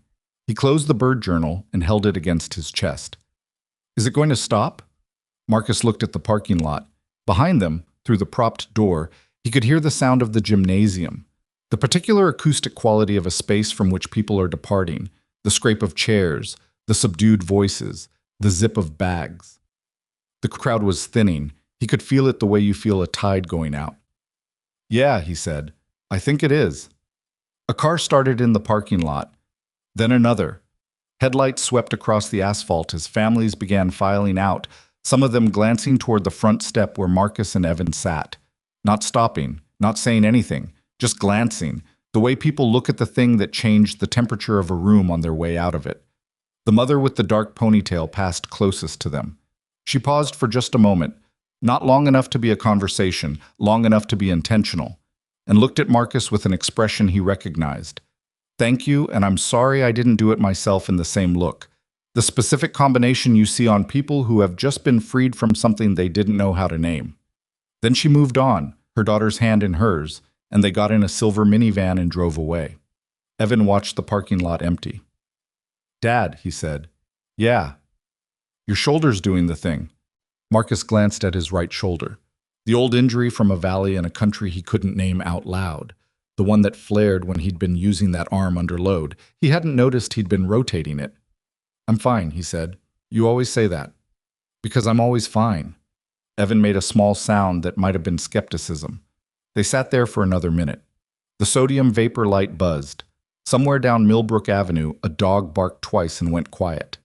Speaker 1: He closed the bird journal and held it against his chest. "Is it going to stop?" Marcus looked at the parking lot. Behind them, through the propped door, he could hear the sound of the gymnasium, the particular acoustic quality of a space from which people are departing, the scrape of chairs, the subdued voices, the zip of bags. The crowd was thinning. He could feel it the way you feel a tide going out. "Yeah," he said. "I think it is." A car started in the parking lot. Then another. Headlights swept across the asphalt as families began filing out, some of them glancing toward the front step where Marcus and Evan sat. Not stopping, not saying anything, just glancing, the way people look at the thing that changed the temperature of a room on their way out of it. The mother with the dark ponytail passed closest to them. She paused for just a moment, not long enough to be a conversation, long enough to be intentional, and looked at Marcus with an expression he recognized. "Thank you, and I'm sorry I didn't do it myself in the same look. The specific combination you see on people who have just been freed from something they didn't know how to name." Then she moved on, her daughter's hand in hers, and they got in a silver minivan and drove away. Evan watched the parking lot empty. "Dad," he said. "Yeah." "Your shoulder's doing the thing." Marcus glanced at his right shoulder. The old injury from a valley in a country he couldn't name out loud. The one that flared when he'd been using that arm under load. He hadn't noticed he'd been rotating it. "I'm fine," he said. "You always say that." "Because I'm always fine." Evan made a small sound that might have been skepticism. They sat there for another minute. The sodium vapor light buzzed. Somewhere down Millbrook Avenue, a dog barked twice and went quiet.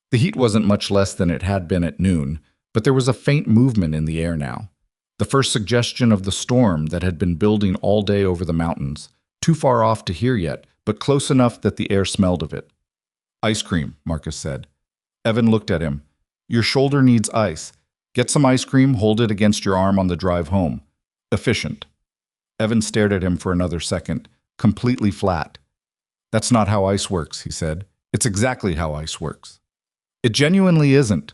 Speaker 1: The heat wasn't much less than it had been at noon, but there was a faint movement in the air now. The first suggestion of the storm that had been building all day over the mountains, too far off to hear yet, but close enough that the air smelled of it. "Ice cream," Marcus said. Evan looked at him. "Your shoulder needs ice. Get some ice cream, hold it against your arm on the drive home. Efficient." Evan stared at him for another second, completely flat. "That's not how ice works," he said. "It's exactly how ice works." "It genuinely isn't."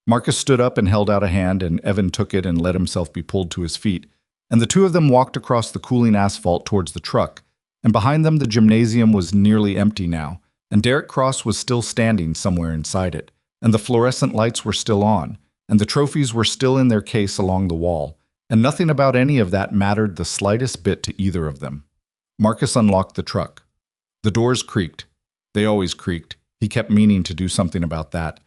Speaker 1: Marcus stood up and held out a hand, and Evan took it and let himself be pulled to his feet. and the two of them walked across the cooling asphalt towards the truck, and behind them the gymnasium was nearly empty now, and Derek Cross was still standing somewhere inside it, and the fluorescent lights were still on, and the trophies were still in their case along the wall, and nothing about any of that mattered the slightest bit to either of them. Marcus unlocked the truck. The doors creaked. They always creaked. He kept meaning to do something about that.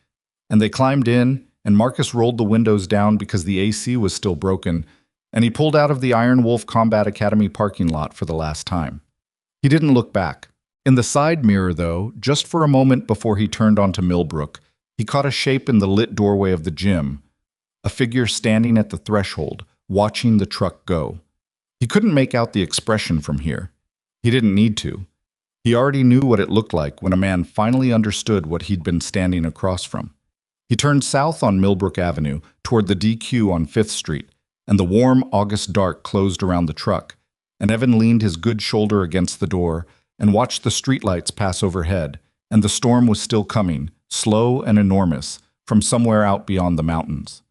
Speaker 1: And they climbed in, and Marcus rolled the windows down because the AC was still broken, and he pulled out of the Iron Wolf Combat Academy parking lot for the last time. He didn't look back. In the side mirror, though, just for a moment before he turned onto Millbrook, he caught a shape in the lit doorway of the gym, a figure standing at the threshold, watching the truck go. He couldn't make out the expression from here. He didn't need to. He already knew what it looked like when a man finally understood what he'd been standing across from. He turned south on Millbrook Avenue, toward the DQ on 5th Street, and the warm August dark closed around the truck, and Evan leaned his good shoulder against the door and watched the streetlights pass overhead, and the storm was still coming, slow and enormous, from somewhere out beyond the mountains.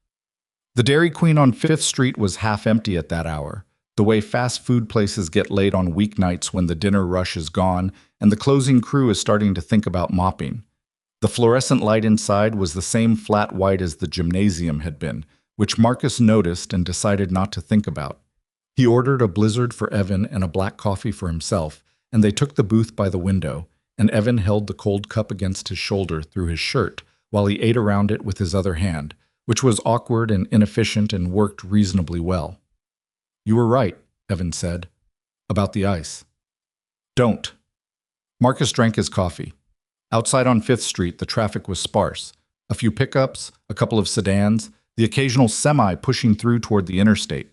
Speaker 1: The Dairy Queen on 5th Street was half empty at that hour, the way fast food places get late on weeknights when the dinner rush is gone and the closing crew is starting to think about mopping. The fluorescent light inside was the same flat white as the gymnasium had been, which Marcus noticed and decided not to think about. He ordered a Blizzard for Evan and a black coffee for himself, and they took the booth by the window, and Evan held the cold cup against his shoulder through his shirt while he ate around it with his other hand, which was awkward and inefficient and worked reasonably well. "You were right," Evan said, "about the ice." "Don't." Marcus drank his coffee. Outside on 5th Street, the traffic was sparse. A few pickups, a couple of sedans, the occasional semi pushing through toward the interstate.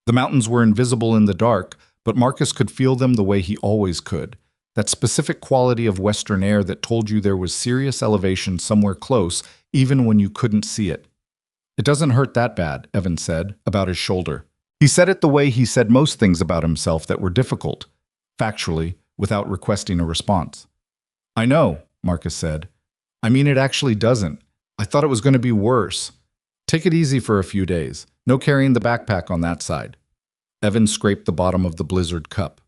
Speaker 1: The mountains were invisible in the dark, but Marcus could feel them the way he always could, that specific quality of western air that told you there was serious elevation somewhere close, even when you couldn't see it. "It doesn't hurt that bad," Evan said, about his shoulder. He said it the way he said most things about himself that were difficult, factually, without requesting a response. "I know," Marcus said. "I mean, it actually doesn't. I thought it was going to be worse. Take it easy for a few days. No carrying the backpack on that side." Evan scraped the bottom of the Blizzard cup.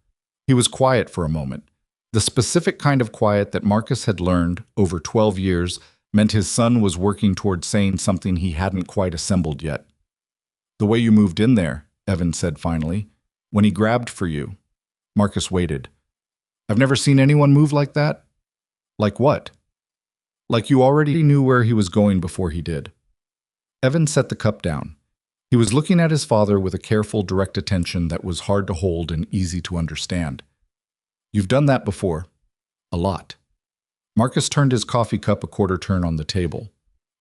Speaker 1: He was quiet for a moment. The specific kind of quiet that Marcus had learned, over 12 years, meant his son was working toward saying something he hadn't quite assembled yet. "The way you moved in there," Evan said finally, "when he grabbed for you." Marcus waited. "I've never seen anyone move like that." "Like what?" "Like you already knew where he was going before he did." Evan set the cup down. He was looking at his father with a careful, direct attention that was hard to hold and easy to understand. "You've done that before. A lot." Marcus turned his coffee cup a quarter turn on the table,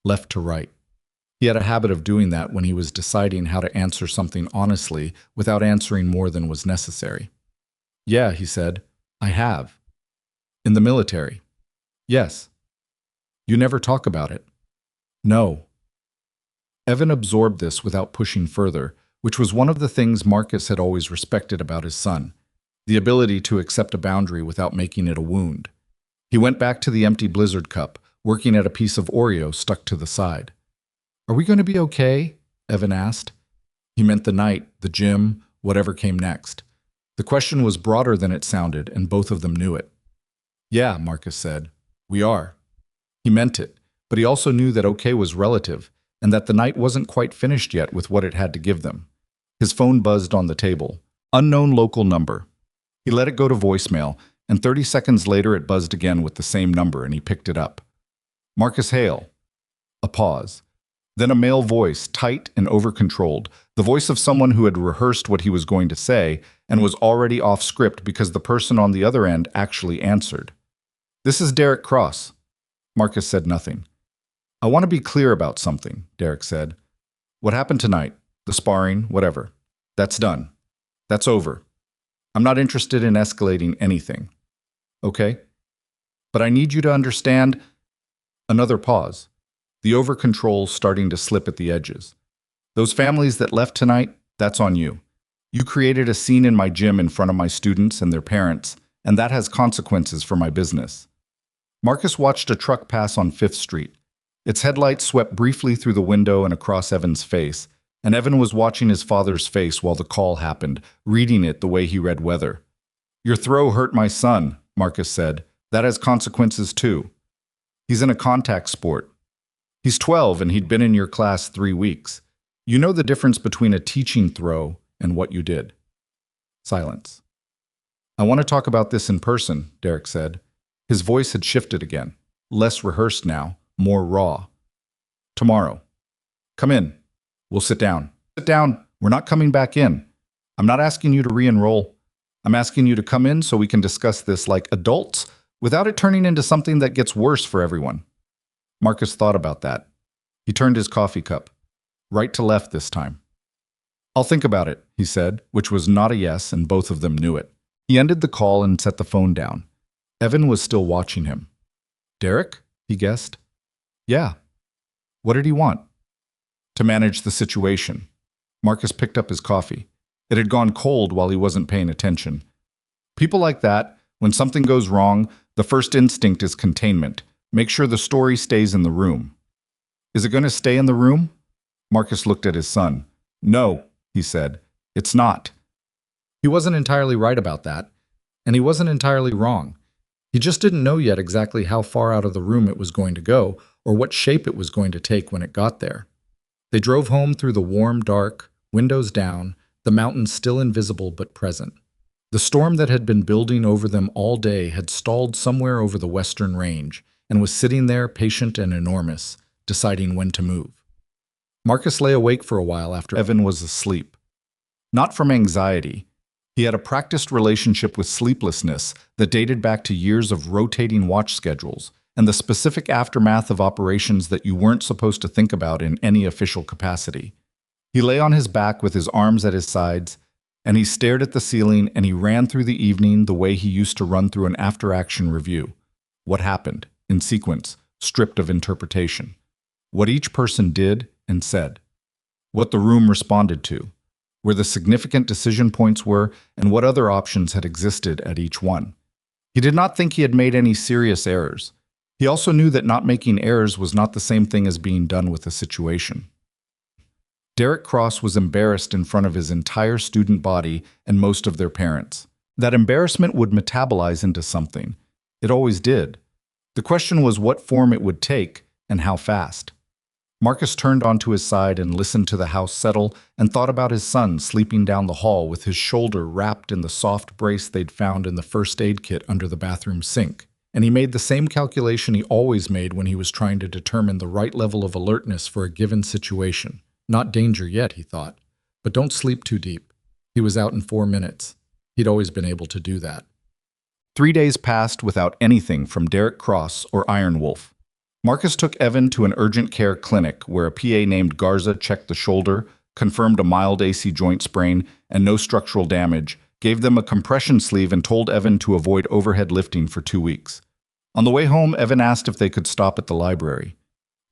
Speaker 1: left to right. He had a habit of doing that when he was deciding how to answer something honestly without answering more than was necessary. "Yeah," he said, "I have." "In the military?" "Yes." "You never talk about it?" "No." Evan absorbed this without pushing further, which was one of the things Marcus had always respected about his son, the ability to accept a boundary without making it a wound. He went back to the empty Blizzard cup, working at a piece of Oreo stuck to the side. "Are we going to be okay?" Evan asked. He meant the night, the gym, whatever came next. The question was broader than it sounded, and both of them knew it. "Yeah," Marcus said, "we are." He meant it, but he also knew that okay was relative, and that the night wasn't quite finished yet with what it had to give them. His phone buzzed on the table. Unknown local number. He let it go to voicemail, and 30 seconds later it buzzed again with the same number, and he picked it up. "Marcus Hale." A pause. Then a male voice, tight and over-controlled, the voice of someone who had rehearsed what he was going to say and was already off script because the person on the other end actually answered. "This is Derek Cross." Marcus said nothing. "I want to be clear about something," Derek said. "What happened tonight, the sparring, whatever, that's done. That's over. I'm not interested in escalating anything. Okay? But I need you to understand." Another pause. The over-control starting to slip at the edges. "Those families that left tonight, that's on you. You created a scene in my gym in front of my students and their parents, and that has consequences for my business." Marcus watched a truck pass on 5th Street. Its headlights swept briefly through the window and across Evan's face, and Evan was watching his father's face while the call happened, reading it the way he read weather. "Your throw hurt my son," Marcus said. "That has consequences too. He's in a contact sport. He's 12 and he'd been in your class 3 weeks. You know the difference between a teaching throw and what you did." Silence. "I want to talk about this in person," Derek said. His voice had shifted again, less rehearsed now, more raw. "Tomorrow. Come in. We'll sit down." "Sit down. We're not coming back in. I'm not asking you to re-enroll. I'm asking you to come in so we can discuss this like adults without it turning into something that gets worse for everyone." Marcus thought about that. He turned his coffee cup, right to left this time. "I'll think about it," he said, which was not a yes, and both of them knew it. He ended the call and set the phone down. Evan was still watching him. "Derek?" he guessed. "Yeah." "What did he want?" "To manage the situation." Marcus picked up his coffee. It had gone cold while he wasn't paying attention. People like that, when something goes wrong, the first instinct is containment. Make sure the story stays in the room. "Is it going to stay in the room?" Marcus looked at his son. "No," he said. "It's not." He wasn't entirely right about that, and he wasn't entirely wrong. He just didn't know yet exactly how far out of the room it was going to go, or what shape it was going to take when it got there. They drove home through the warm, dark, windows down, the mountains still invisible but present. The storm that had been building over them all day had stalled somewhere over the western range, and was sitting there patient and enormous, deciding when to move. Marcus lay awake for a while after Evan was asleep. Not from anxiety. He had a practiced relationship with sleeplessness that dated back to years of rotating watch schedules and the specific aftermath of operations that you weren't supposed to think about in any official capacity. He lay on his back with his arms at his sides, and he stared at the ceiling, and he ran through the evening the way he used to run through an after-action review. What happened, in sequence, stripped of interpretation. What each person did and said. What the room responded to. Where the significant decision points were, and what other options had existed at each one. He did not think he had made any serious errors. He also knew that not making errors was not the same thing as being done with a situation. Derek Cross was embarrassed in front of his entire student body and most of their parents. That embarrassment would metabolize into something. It always did. The question was what form it would take and how fast. Marcus turned onto his side and listened to the house settle and thought about his son sleeping down the hall with his shoulder wrapped in the soft brace they'd found in the first aid kit under the bathroom sink. And he made the same calculation he always made when he was trying to determine the right level of alertness for a given situation. Not danger yet, he thought, but don't sleep too deep. He was out in 4 minutes. He'd always been able to do that. 3 days passed without anything from Derek Cross or Iron Wolf. Marcus took Evan to an urgent care clinic where a PA named Garza checked the shoulder, confirmed a mild AC joint sprain and no structural damage, gave them a compression sleeve and told Evan to avoid overhead lifting for 2 weeks. On the way home, Evan asked if they could stop at the library.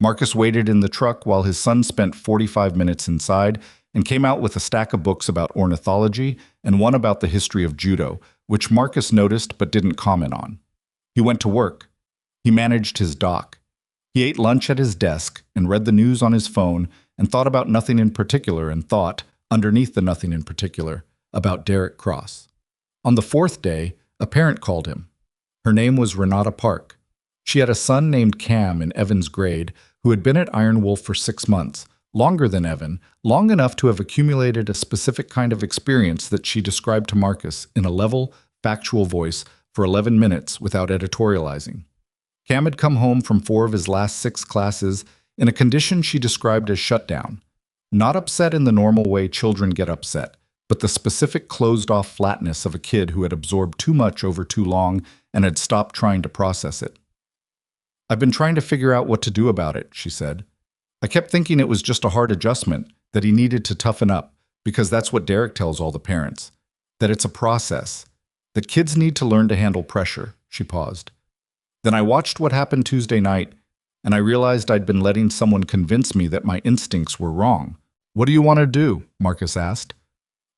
Speaker 1: Marcus waited in the truck while his son spent 45 minutes inside and came out with a stack of books about ornithology and one about the history of judo, which Marcus noticed but didn't comment on. He went to work. He managed his dock. He ate lunch at his desk and read the news on his phone and thought about nothing in particular and thought, underneath the nothing in particular, about Derek Cross. On the 4th day, a parent called him. Her name was Renata Park. She had a son named Cam in Evan's grade who had been at Iron Wolf for 6 months, longer than Evan, long enough to have accumulated a specific kind of experience that she described to Marcus in a level, factual voice for 11 minutes without editorializing. Cam had come home from 4 of his last 6 classes in a condition she described as shutdown. Not upset in the normal way children get upset, but the specific closed-off flatness of a kid who had absorbed too much over too long and had stopped trying to process it. "I've been trying to figure out what to do about it," she said. "I kept thinking it was just a hard adjustment, that he needed to toughen up, because that's what Derek tells all the parents, that it's a process, that kids need to learn to handle pressure." She paused. "Then I watched what happened Tuesday night, and I realized I'd been letting someone convince me that my instincts were wrong." "What do you want to do?" Marcus asked.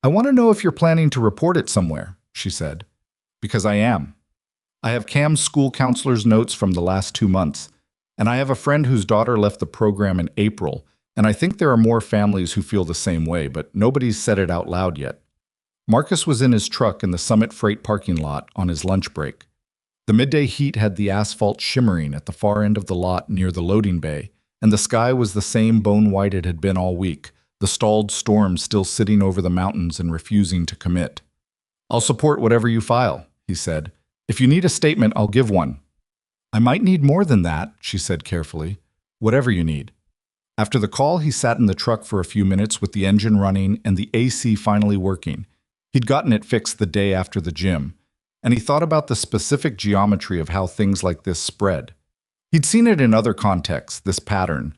Speaker 1: "I want to know if you're planning to report it somewhere," she said. "Because I am. I have Cam's school counselor's notes from the last 2 months, and I have a friend whose daughter left the program in April, And I think there are more families who feel the same way, but nobody's said it out loud yet. Marcus was in his truck in the Summit Freight parking lot on his lunch break. The midday heat had the asphalt shimmering at the far end of the lot near the loading bay, and the sky was the same bone-white it had been all week, the stalled storm still sitting over the mountains and refusing to commit. "I'll support whatever you file," he said. "If you need a statement, I'll give one." "I might need more than that," she said carefully. "Whatever you need." After the call, he sat in the truck for a few minutes with the engine running and the AC finally working. He'd gotten it fixed the day after the gym, and he thought about the specific geometry of how things like this spread. He'd seen it in other contexts, this pattern,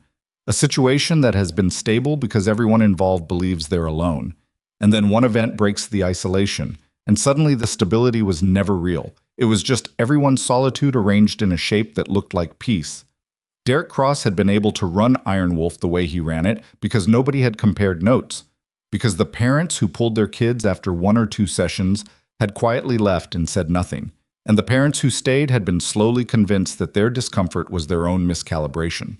Speaker 1: a situation that has been stable because everyone involved believes they're alone, and then one event breaks the isolation, and suddenly the stability was never real. It was just everyone's solitude arranged in a shape that looked like peace. Derek Cross had been able to run Iron Wolf the way he ran it because nobody had compared notes, because the parents who pulled their kids after 1 or 2 sessions had quietly left and said nothing, and the parents who stayed had been slowly convinced that their discomfort was their own miscalibration.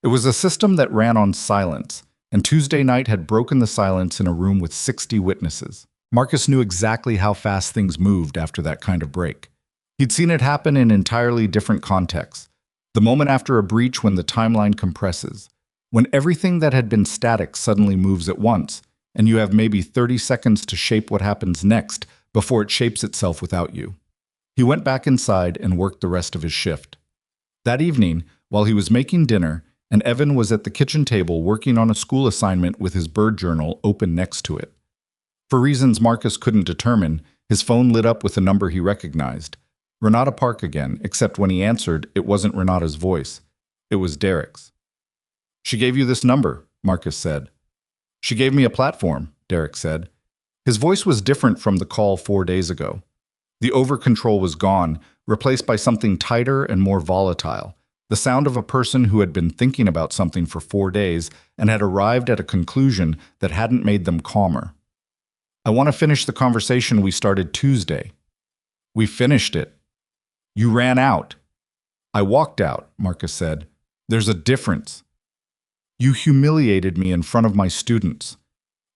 Speaker 1: It was a system that ran on silence, and Tuesday night had broken the silence in a room with 60 witnesses. Marcus knew exactly how fast things moved after that kind of break. He'd seen it happen in entirely different contexts. The moment after a breach when the timeline compresses, when everything that had been static suddenly moves at once, and you have maybe 30 seconds to shape what happens next before it shapes itself without you. He went back inside and worked the rest of his shift. That evening, while he was making dinner, and Evan was at the kitchen table working on a school assignment with his bird journal open next to it. For reasons Marcus couldn't determine, his phone lit up with a number he recognized. Renata Park again, except when he answered, it wasn't Renata's voice. It was Derek's. "She gave you this number," Marcus said. "She gave me a platform," Derek said. His voice was different from the call 4 days ago. The over-control was gone, replaced by something tighter and more volatile. The sound of a person who had been thinking about something for 4 days and had arrived at a conclusion that hadn't made them calmer. "I want to finish the conversation we started Tuesday." "We finished it." "You ran out." "I walked out," Marcus said. "There's a difference." "You humiliated me in front of my students."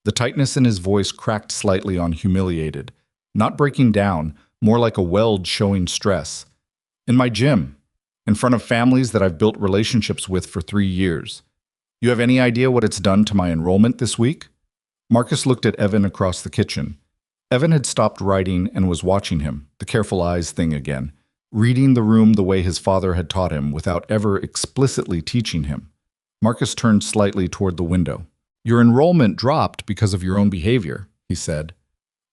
Speaker 1: The tightness in his voice cracked slightly on humiliated, not breaking down, more like a weld showing stress. "In my gym. In front of families that I've built relationships with for 3 years. You have any idea what it's done to my enrollment this week?" Marcus looked at Evan across the kitchen. Evan had stopped writing and was watching him, the careful eyes thing again, reading the room the way his father had taught him without ever explicitly teaching him. Marcus turned slightly toward the window. "Your enrollment dropped because of your own behavior," he said.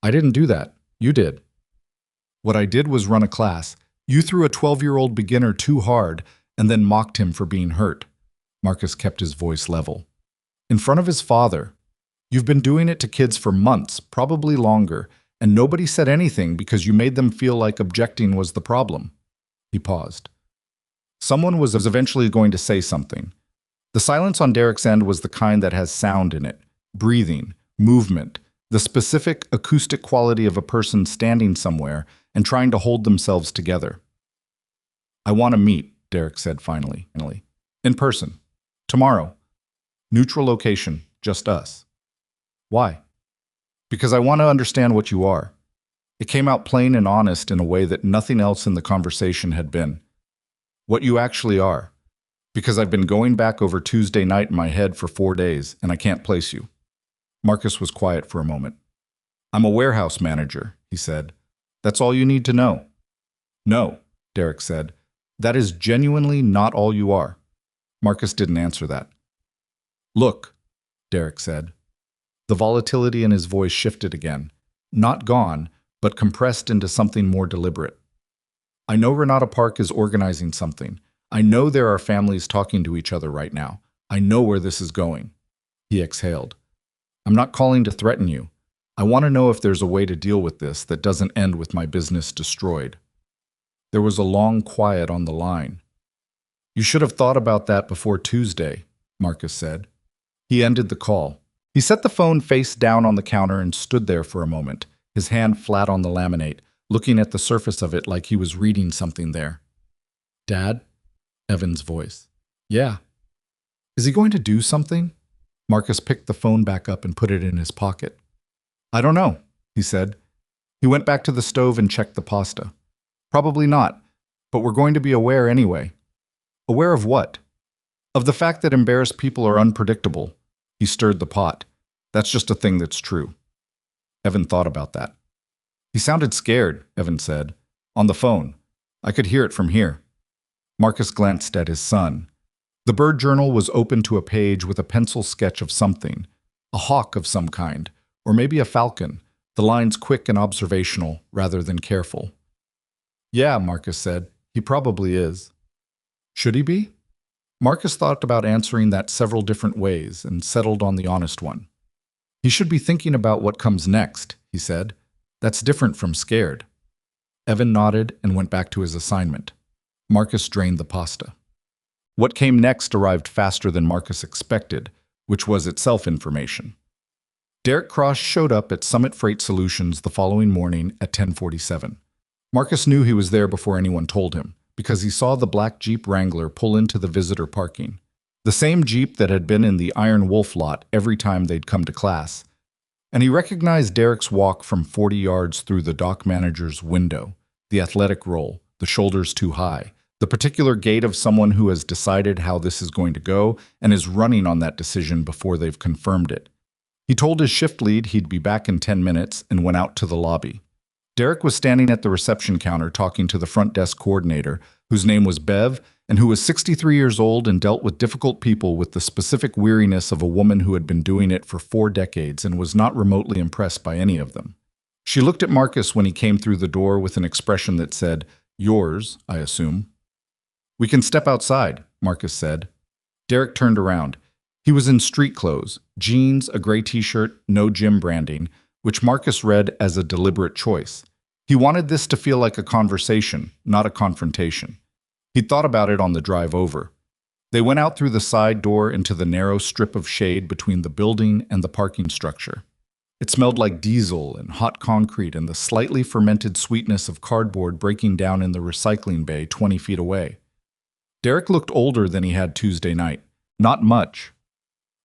Speaker 1: "I didn't do that. You did." "What I did was run a class. You threw a 12-year-old beginner too hard and then mocked him for being hurt." Marcus kept his voice level. "In front of his father. You've been doing it to kids for months, probably longer, and nobody said anything because you made them feel like objecting was the problem." He paused. Someone was eventually going to say something. The silence on Derek's end was the kind that has sound in it, breathing, movement, the specific acoustic quality of a person standing somewhere and trying to hold themselves together. "I want to meet," Derek said finally. "In person. Tomorrow. Neutral location, just us." "Why?" "Because I want to understand what you are." It came out plain and honest in a way that nothing else in the conversation had been. "What you actually are. Because I've been going back over Tuesday night in my head for 4 days, and I can't place you." Marcus was quiet for a moment. "I'm a warehouse manager," he said. "That's all you need to know." "No," Derek said. "That is genuinely not all you are." Marcus didn't answer that. "Look," Derek said. The volatility in his voice shifted again. Not gone, but compressed into something more deliberate. "I know Renata Park is organizing something. I know there are families talking to each other right now. I know where this is going." He exhaled. "I'm not calling to threaten you. I want to know if there's a way to deal with this that doesn't end with my business destroyed." There was a long quiet on the line. "You should have thought about that before Tuesday," Marcus said. He ended the call. He set the phone face down on the counter and stood there for a moment, his hand flat on the laminate, looking at the surface of it like he was reading something there. "Dad?" Evan's voice. "Yeah." "Is he going to do something?" Marcus picked the phone back up and put it in his pocket. I don't know, he said. He went back to the stove and checked the pasta. Probably not, but we're going to be aware anyway. Aware of what? Of the fact that embarrassed people are unpredictable. He stirred the pot. That's just a thing that's true. Evan thought about that. He sounded scared, Evan said. On the phone. I could hear it from here. Marcus glanced at his son. The bird journal was open to a page with a pencil sketch of something. A hawk of some kind, or maybe a falcon, the lines quick and observational rather than careful. Yeah, Marcus said. He probably is. Should he be? Marcus thought about answering that several different ways and settled on the honest one. He should be thinking about what comes next, he said. That's different from scared. Evan nodded and went back to his assignment. Marcus drained the pasta. What came next arrived faster than Marcus expected, which was itself information. Derek Cross showed up at Summit Freight Solutions the following morning at 10:47. Marcus knew he was there before anyone told him, because he saw the black Jeep Wrangler pull into the visitor parking. The same Jeep that had been in the Iron Wolf lot every time they'd come to class. And he recognized Derek's walk from 40 yards through the dock manager's window, the athletic roll, the shoulders too high, the particular gait of someone who has decided how this is going to go and is running on that decision before they've confirmed it. He told his shift lead he'd be back in 10 minutes and went out to the lobby. Derek was standing at the reception counter talking to the front desk coordinator, whose name was Bev, and who was 63 years old and dealt with difficult people with the specific weariness of a woman who had been doing it for 4 decades and was not remotely impressed by any of them. She looked at Marcus when he came through the door with an expression that said, "Yours, I assume." "We can step outside," Marcus said. Derek turned around. He was in street clothes, jeans, a gray t-shirt, no gym branding, which Marcus read as a deliberate choice. He wanted this to feel like a conversation, not a confrontation. He'd thought about it on the drive over. They went out through the side door into the narrow strip of shade between the building and the parking structure. It smelled like diesel and hot concrete and the slightly fermented sweetness of cardboard breaking down in the recycling bay 20 feet away. Derek looked older than he had Tuesday night. Not much.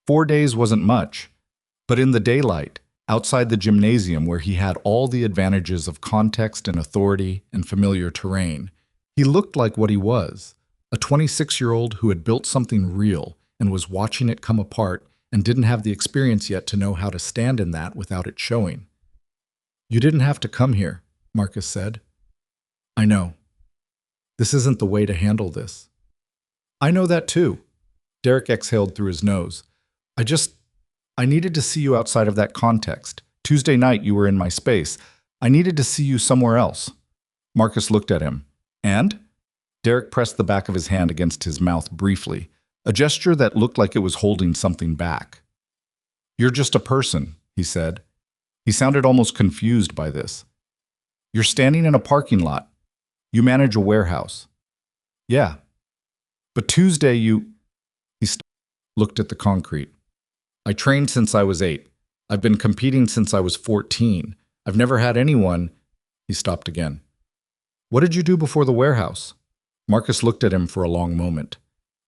Speaker 1: 4 days wasn't much. But in the daylight, outside the gymnasium where he had all the advantages of context and authority and familiar terrain, he looked like what he was, a 26-year-old who had built something real and was watching it come apart and didn't have the experience yet to know how to stand in that without it showing. "You didn't have to come here," Marcus said. "I know. This isn't the way to handle this." "I know that too." Derek exhaled through his nose. I needed to see you outside of that context. Tuesday night you were in my space. I needed to see you somewhere else." Marcus looked at him. "And?" Derek pressed the back of his hand against his mouth briefly, a gesture that looked like it was holding something back. "You're just a person," he said. He sounded almost confused by this. "You're standing in a parking lot. You manage a warehouse." "Yeah. But Tuesday you—" He looked at the concrete. "I trained since I was 8. I've been competing since I was 14. I've never had anyone—" He stopped again. "What did you do before the warehouse?" Marcus looked at him for a long moment.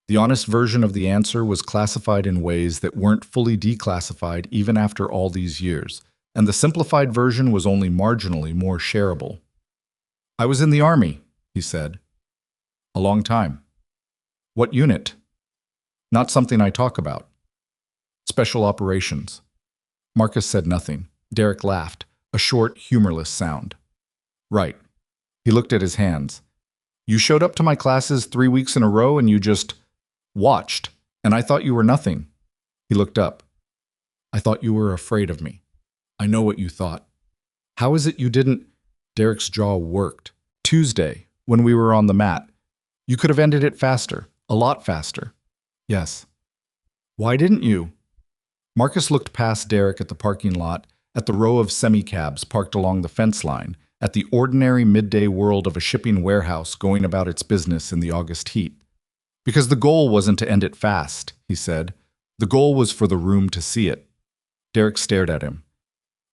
Speaker 1: The honest version of the answer was classified in ways that weren't fully declassified even after all these years, and the simplified version was only marginally more shareable. "I was in the Army," he said. "A long time." "What unit?" "Not something I talk about." "Special operations." Marcus said nothing. Derek laughed, a short, humorless sound. "Right." He looked at his hands. "You showed up to my classes 3 weeks in a row and you just watched, and I thought you were nothing." He looked up. "I thought you were afraid of me. I know what you thought. How is it you didn't—" Derek's jaw worked. "Tuesday, when we were on the mat. You could have ended it faster, a lot faster." "Yes." "Why didn't you?" Marcus looked past Derek at the parking lot, at the row of semi-cabs parked along the fence line, at the ordinary midday world of a shipping warehouse going about its business in the August heat. "Because the goal wasn't to end it fast," he said. "The goal was for the room to see it." Derek stared at him.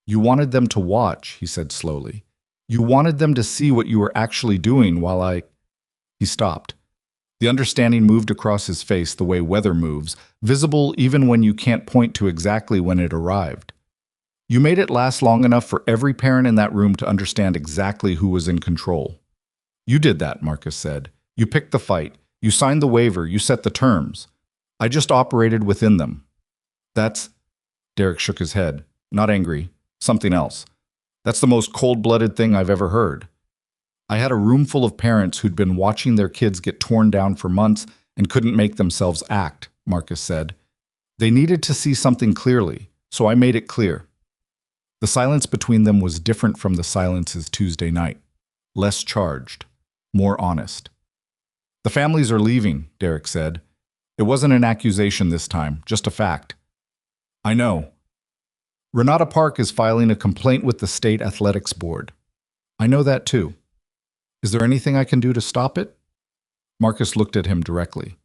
Speaker 1: "You wanted them to watch," he said slowly. "You wanted them to see what you were actually doing while I—" He stopped. The understanding moved across his face the way weather moves, visible even when you can't point to exactly when it arrived. You made it last long enough for every parent in that room to understand exactly who was in control. You did that, Marcus said. You picked the fight. You signed the waiver. You set the terms. I just operated within them. That's... Derek shook his head. Not angry. Something else. That's the most cold-blooded thing I've ever heard. I had a room full of parents who'd been watching their kids get torn down for months and couldn't make themselves act, Marcus said. They needed to see something clearly, so I made it clear. The silence between them was different from the silences Tuesday night. Less charged. More honest. The families are leaving, Derek said. It wasn't an accusation this time, just a fact. I know. Renata Park is filing a complaint with the State Athletics Board. I know that too. Is there anything I can do to stop it? Marcus looked at him directly.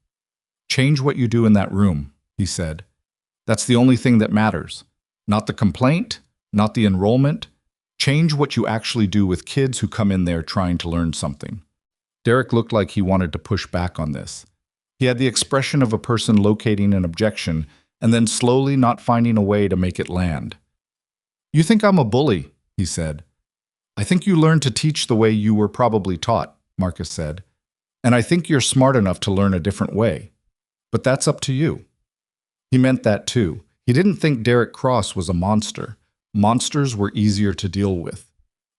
Speaker 1: Change what you do in that room, he said. That's the only thing that matters. Not the complaint, not the enrollment. Change what you actually do with kids who come in there trying to learn something. Derek looked like he wanted to push back on this. He had the expression of a person locating an objection and then slowly not finding a way to make it land. You think I'm a bully, he said. I think you learned to teach the way you were probably taught, Marcus said. And I think you're smart enough to learn a different way. But that's up to you. He meant that too. He didn't think Derek Cross was a monster. Monsters were easier to deal with.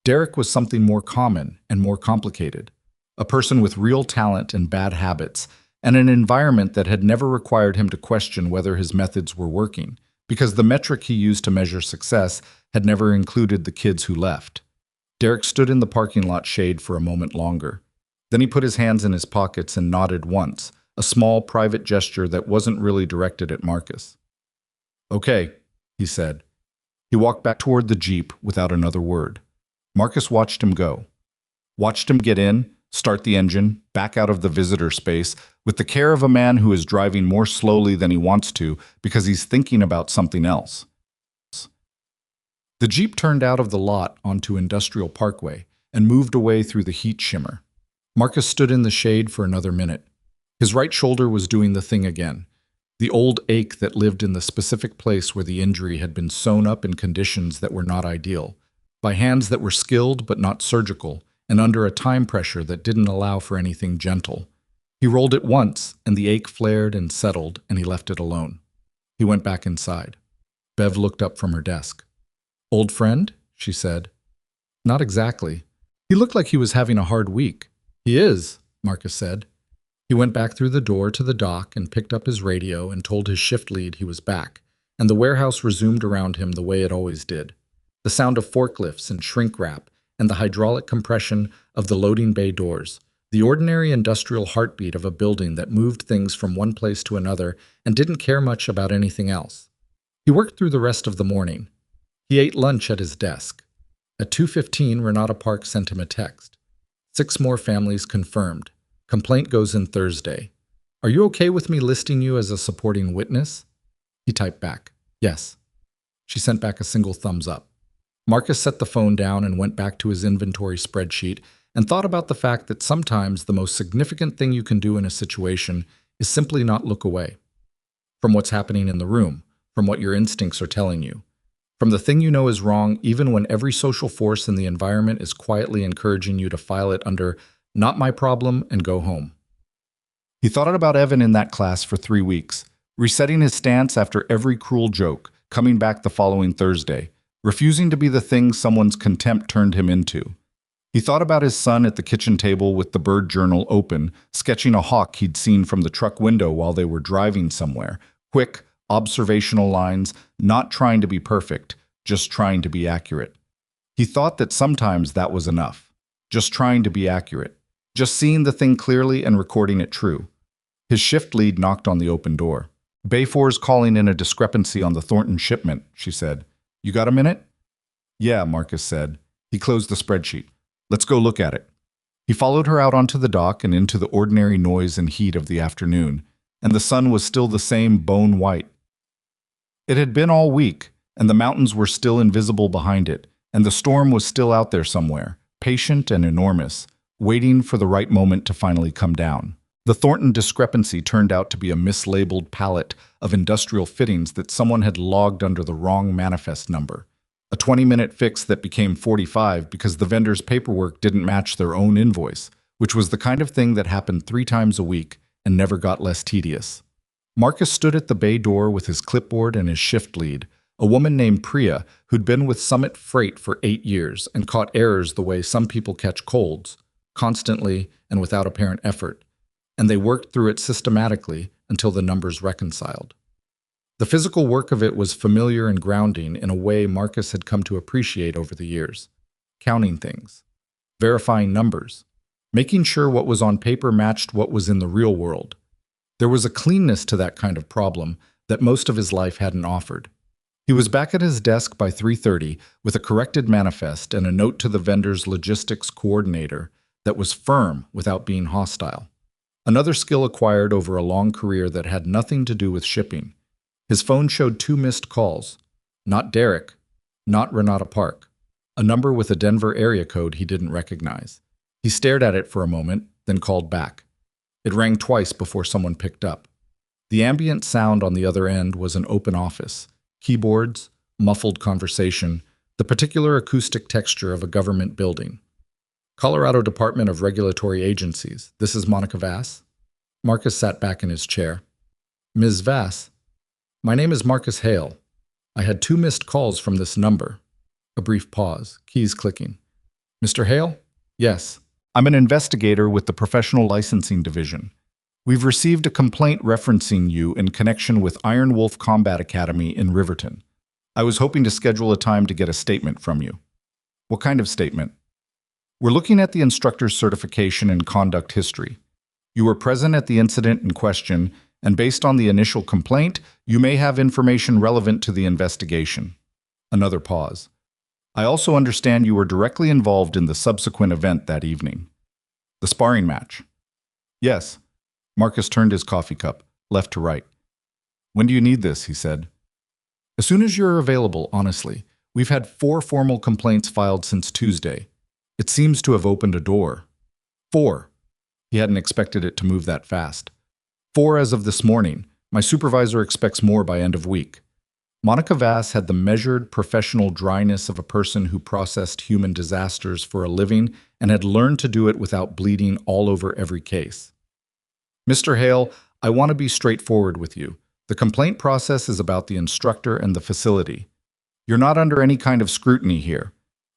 Speaker 1: Derek was something more common and more complicated. A person with real talent and bad habits, and an environment that had never required him to question whether his methods were working, because the metric he used to measure success had never included the kids who left. Derek stood in the parking lot shade for a moment longer. Then he put his hands in his pockets and nodded once, a small private gesture that wasn't really directed at Marcus. Okay, he said. He walked back toward the Jeep without another word. Marcus watched him go. Watched him get in, start the engine, back out of the visitor space, with the care of a man who is driving more slowly than he wants to because he's thinking about something else. The Jeep turned out of the lot onto Industrial Parkway and moved away through the heat shimmer. Marcus stood in the shade for another minute. His right shoulder was doing the thing again. The old ache that lived in the specific place where the injury had been sewn up in conditions that were not ideal, by hands that were skilled but not surgical, and under a time pressure that didn't allow for anything gentle. He rolled it once, and the ache flared and settled, and he left it alone. He went back inside. Bev looked up from her desk. Old friend? She said. Not exactly. He looked like he was having a hard week. He is, Marcus said. He went back through the door to the dock and picked up his radio and told his shift lead he was back, and the warehouse resumed around him the way it always did. The sound of forklifts and shrink wrap, and the hydraulic compression of the loading bay doors, the ordinary industrial heartbeat of a building that moved things from one place to another and didn't care much about anything else. He worked through the rest of the morning. He ate lunch at his desk. At 2:15, Renata Park sent him a text. 6 more families confirmed. Complaint goes in Thursday. Are you okay with me listing you as a supporting witness? He typed back, yes. She sent back a single thumbs up. Marcus set the phone down and went back to his inventory spreadsheet and thought about the fact that sometimes the most significant thing you can do in a situation is simply not look away. From what's happening in the room, from what your instincts are telling you, from the thing you know is wrong even when every social force in the environment is quietly encouraging you to file it under not my problem and go home. He thought about Evan in that class for 3 weeks, resetting his stance after every cruel joke, coming back the following Thursday, refusing to be the thing someone's contempt turned him into. He thought about his son at the kitchen table with the bird journal open, sketching a hawk he'd seen from the truck window while they were driving somewhere. Quick, observational lines, not trying to be perfect, just trying to be accurate. He thought that sometimes that was enough. Just trying to be accurate. Just seeing the thing clearly and recording it true. His shift lead knocked on the open door. Bay 4's calling in a discrepancy on the Thornton shipment, she said. You got a minute? Yeah, Marcus said. He closed the spreadsheet. Let's go look at it. He followed her out onto the dock and into the ordinary noise and heat of the afternoon, and the sun was still the same bone white. It had been all week, and the mountains were still invisible behind it, and the storm was still out there somewhere, patient and enormous, waiting for the right moment to finally come down. The Thornton discrepancy turned out to be a mislabeled pallet of industrial fittings that someone had logged under the wrong manifest number. A 20-minute fix that became 45 because the vendor's paperwork didn't match their own invoice, which was the kind of thing that happened 3 times a week and never got less tedious. Marcus stood at the bay door with his clipboard and his shift lead, a woman named Priya who'd been with Summit Freight for 8 years and caught errors the way some people catch colds, constantly and without apparent effort, and they worked through it systematically until the numbers reconciled. The physical work of it was familiar and grounding in a way Marcus had come to appreciate over the years. Counting things, verifying numbers, making sure what was on paper matched what was in the real world. There was a cleanness to that kind of problem that most of his life hadn't offered. He was back at his desk by 3:30 with a corrected manifest and a note to the vendor's logistics coordinator that was firm without being hostile. Another skill acquired over a long career that had nothing to do with shipping. His phone showed 2 missed calls. Not Derek, not Renata Park. A number with a Denver area code he didn't recognize. He stared at it for a moment, then called back. It rang twice before someone picked up. The ambient sound on the other end was an open office. Keyboards, muffled conversation, the particular acoustic texture of a government building. Colorado Department of Regulatory Agencies. This is Monica Vass. Marcus sat back in his chair. Ms. Vass, my name is Marcus Hale. I had 2 missed calls from this number. A brief pause, keys clicking. Mr. Hale? Yes. I'm an investigator with the Professional Licensing Division. We've received a complaint referencing you in connection with Iron Wolf Combat Academy in Riverton. I was hoping to schedule a time to get a statement from you. What kind of statement? We're looking at the instructor's certification and conduct history. You were present at the incident in question, and based on the initial complaint, you may have information relevant to the investigation. Another pause. I also understand you were directly involved in the subsequent event that evening. The sparring match. Yes. Marcus turned his coffee cup, left to right. When do you need this? He said. As soon as you're available, honestly. We've had 4 formal complaints filed since Tuesday. It seems to have opened a door. 4. He hadn't expected it to move that fast. 4 as of this morning. My supervisor expects more by end of week. Monica Vass had the measured, professional dryness of a person who processed human disasters for a living and had learned to do it without bleeding all over every case. Mr. Hale, I want to be straightforward with you. The complaint process is about the instructor and the facility. You're not under any kind of scrutiny here,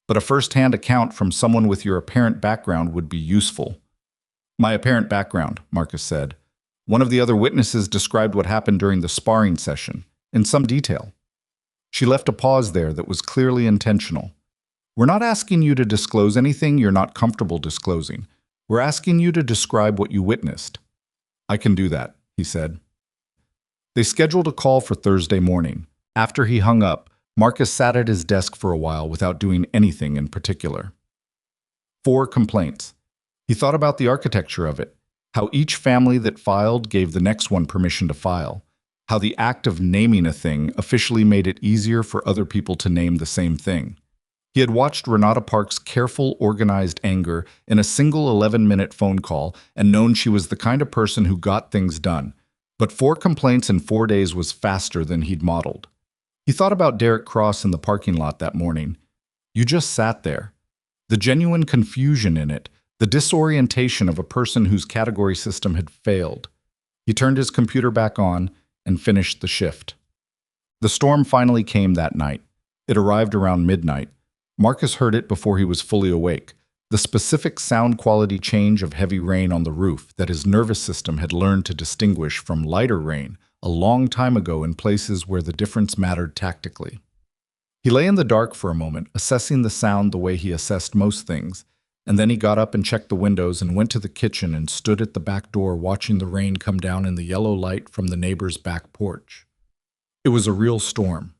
Speaker 1: but a first-hand account from someone with your apparent background would be useful. My apparent background, Marcus said. One of the other witnesses described what happened during the sparring session, in some detail. She left a pause there that was clearly intentional. We're not asking you to disclose anything you're not comfortable disclosing. We're asking you to describe what you witnessed. I can do that, he said. They scheduled a call for Thursday morning. After he hung up, Marcus sat at his desk for a while without doing anything in particular. 4 complaints. He thought about the architecture of it, how each family that filed gave the next one permission to file, how the act of naming a thing officially made it easier for other people to name the same thing. He had watched Renata Park's careful, organized anger in a single 11-minute phone call and known she was the kind of person who got things done. But 4 complaints in 4 days was faster than he'd modeled. He thought about Derek Cross in the parking lot that morning. You just sat there. The genuine confusion in it, the disorientation of a person whose category system had failed. He turned his computer back on and finished the shift. The storm finally came that night. It arrived around midnight. Marcus heard it before he was fully awake, the specific sound quality change of heavy rain on the roof that his nervous system had learned to distinguish from lighter rain a long time ago in places where the difference mattered tactically. He lay in the dark for a moment, assessing the sound the way he assessed most things, and then he got up and checked the windows and went to the kitchen and stood at the back door watching the rain come down in the yellow light from the neighbor's back porch. It was a real storm.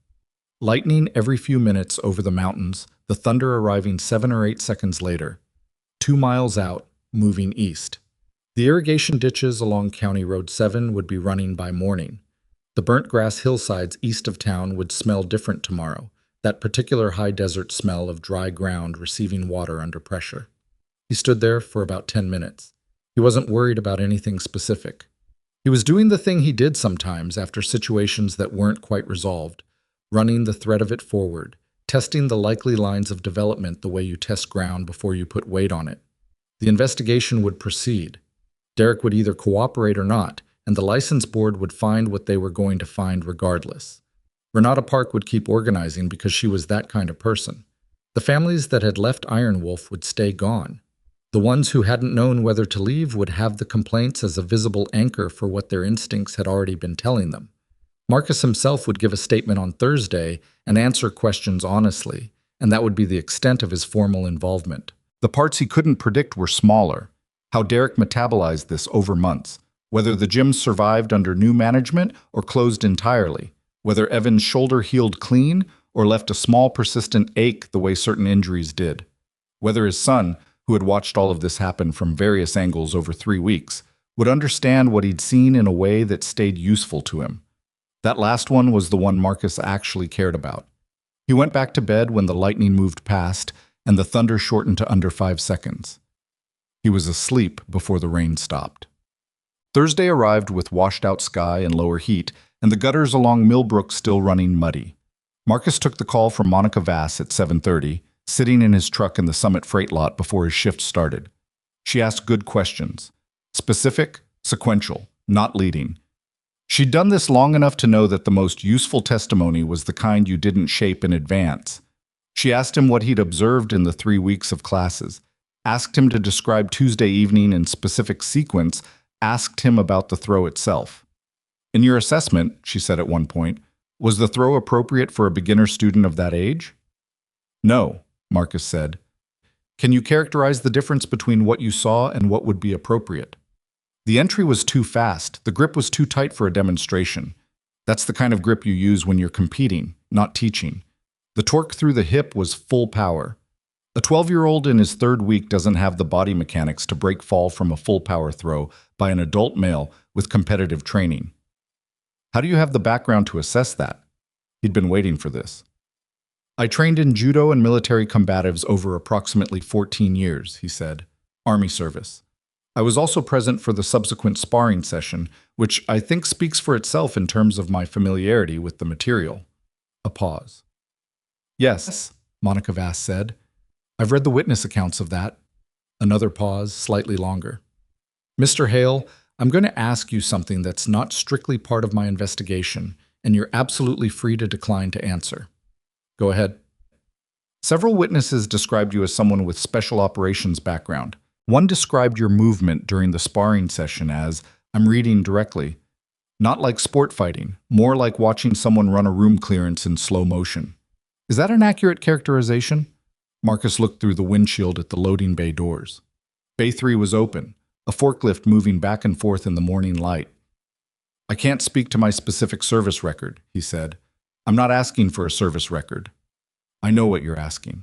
Speaker 1: Lightning every few minutes over the mountains, the thunder arriving 7 or 8 seconds later. 2 miles out, moving east. The irrigation ditches along County Road 7 would be running by morning. The burnt grass hillsides east of town would smell different tomorrow, that particular high desert smell of dry ground receiving water under pressure. He stood there for about 10 minutes. He wasn't worried about anything specific. He was doing the thing he did sometimes after situations that weren't quite resolved, running the threat of it forward, testing the likely lines of development the way you test ground before you put weight on it. The investigation would proceed. Derek would either cooperate or not, and the license board would find what they were going to find regardless. Renata Park would keep organizing because she was that kind of person. The families that had left Iron Wolf would stay gone. The ones who hadn't known whether to leave would have the complaints as a visible anchor for what their instincts had already been telling them. Marcus himself would give a statement on Thursday and answer questions honestly, and that would be the extent of his formal involvement. The parts he couldn't predict were smaller. How Derek metabolized this over months, whether the gym survived under new management or closed entirely, whether Evan's shoulder healed clean or left a small persistent ache the way certain injuries did, whether his son, who had watched all of this happen from various angles over 3 weeks, would understand what he'd seen in a way that stayed useful to him. That last one was the one Marcus actually cared about. He went back to bed when the lightning moved past and the thunder shortened to under 5 seconds. He was asleep before the rain stopped. Thursday arrived with washed-out sky and lower heat, and the gutters along Millbrook still running muddy. Marcus took the call from Monica Vass at 7:30, sitting in his truck in the Summit freight lot before his shift started. She asked good questions. Specific, sequential, not leading. She'd done this long enough to know that the most useful testimony was the kind you didn't shape in advance. She asked him what he'd observed in the 3 weeks of classes, asked him to describe Tuesday evening in specific sequence, asked him about the throw itself. In your assessment, she said at one point, was the throw appropriate for a beginner student of that age? No, Marcus said. Can you characterize the difference between what you saw and what would be appropriate? The entry was too fast. The grip was too tight for a demonstration. That's the kind of grip you use when you're competing, not teaching. The torque through the hip was full power. A 12-year-old in his 3rd week doesn't have the body mechanics to break fall from a full power throw by an adult male with competitive training. How do you have the background to assess that? He'd been waiting for this. I trained in judo and military combatives over approximately 14 years, he said. Army service. I was also present for the subsequent sparring session, which I think speaks for itself in terms of my familiarity with the material. A pause. Yes, Monica Vass said. I've read the witness accounts of that. Another pause, slightly longer. Mr. Hale, I'm going to ask you something that's not strictly part of my investigation, and you're absolutely free to decline to answer. Go ahead. Several witnesses described you as someone with special operations background. One described your movement during the sparring session as, I'm reading directly, not like sport fighting, more like watching someone run a room clearance in slow motion. Is that an accurate characterization? Marcus looked through the windshield at the loading bay doors. Bay 3 was open, a forklift moving back and forth in the morning light. I can't speak to my specific service record, he said. I'm not asking for a service record. I know what you're asking.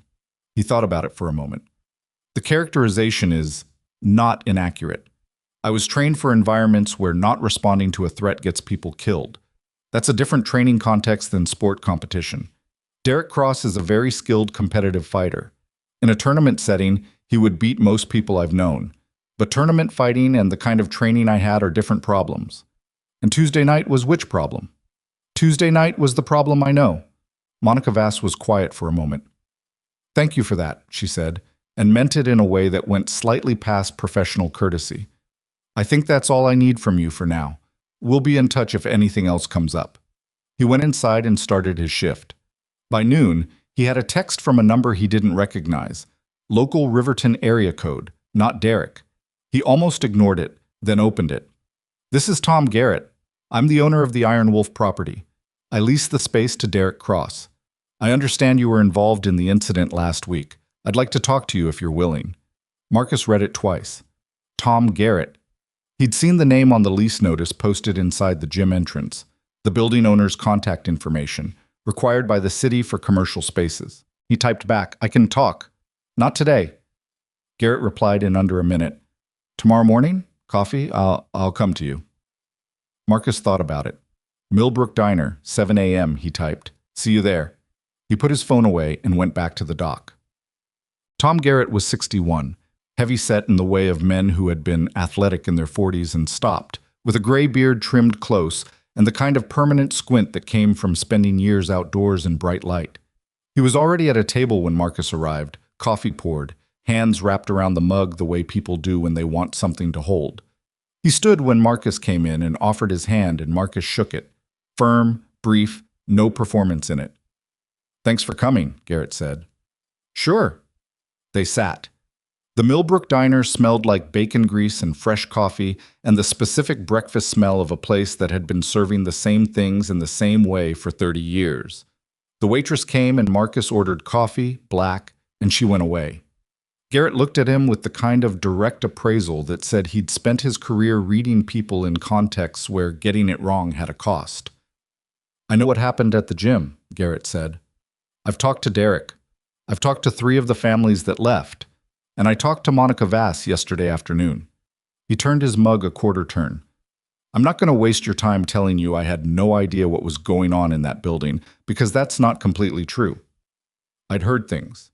Speaker 1: He thought about it for a moment. The characterization is not inaccurate. I was trained for environments where not responding to a threat gets people killed. That's a different training context than sport competition. Derek Cross is a very skilled competitive fighter. In a tournament setting, he would beat most people I've known. But tournament fighting and the kind of training I had are different problems. And Tuesday night was which problem? Tuesday night was the problem I know. Monica Vass was quiet for a moment. Thank you for that, she said, and meant it in a way that went slightly past professional courtesy. I think that's all I need from you for now. We'll be in touch if anything else comes up. He went inside and started his shift. By noon, he had a text from a number he didn't recognize. Local Riverton area code, not Derek. He almost ignored it, then opened it. This is Tom Garrett. I'm the owner of the Iron Wolf property. I leased the space to Derek Cross. I understand you were involved in the incident last week. I'd like to talk to you if you're willing. Marcus read it twice. Tom Garrett. He'd seen the name on the lease notice posted inside the gym entrance, the building owner's contact information, required by the city for commercial spaces. He typed back, I can talk. Not today. Garrett replied in under a minute. Tomorrow morning? Coffee? I'll come to you. Marcus thought about it. Millbrook Diner, 7 a.m., he typed. See you there. He put his phone away and went back to the dock. Tom Garrett was 61, heavy-set in the way of men who had been athletic in their 40s and stopped, with a gray beard trimmed close and the kind of permanent squint that came from spending years outdoors in bright light. He was already at a table when Marcus arrived, coffee poured, hands wrapped around the mug the way people do when they want something to hold. He stood when Marcus came in and offered his hand, and Marcus shook it. Firm, brief, no performance in it. "Thanks for coming," Garrett said. "Sure." They sat. The Millbrook diner smelled like bacon grease and fresh coffee and the specific breakfast smell of a place that had been serving the same things in the same way for 30 years. The waitress came and Marcus ordered coffee, black, and she went away. Garrett looked at him with the kind of direct appraisal that said he'd spent his career reading people in contexts where getting it wrong had a cost. "I know what happened at the gym," Garrett said. "I've talked to Derek. I've talked to 3 of the families that left. And I talked to Monica Vass yesterday afternoon." He turned his mug a quarter turn. "I'm not going to waste your time telling you I had no idea what was going on in that building, because that's not completely true. I'd heard things.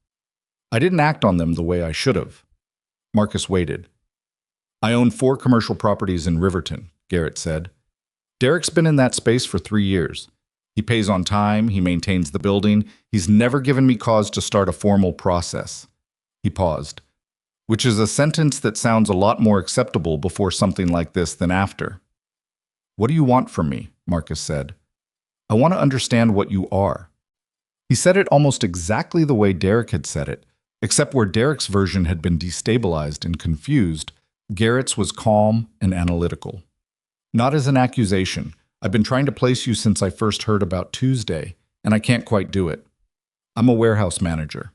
Speaker 1: I didn't act on them the way I should have." Marcus waited. "I own 4 commercial properties in Riverton," Garrett said. "Derek's been in that space for 3 years. He pays on time, he maintains the building, he's never given me cause to start a formal process." He paused. "Which is a sentence that sounds a lot more acceptable before something like this than after." "What do you want from me?" Marcus said. "I want to understand what you are." He said it almost exactly the way Derek had said it, except where Derek's version had been destabilized and confused, Garrett's was calm and analytical. "Not as an accusation. I've been trying to place you since I first heard about Tuesday, and I can't quite do it. I'm a warehouse manager."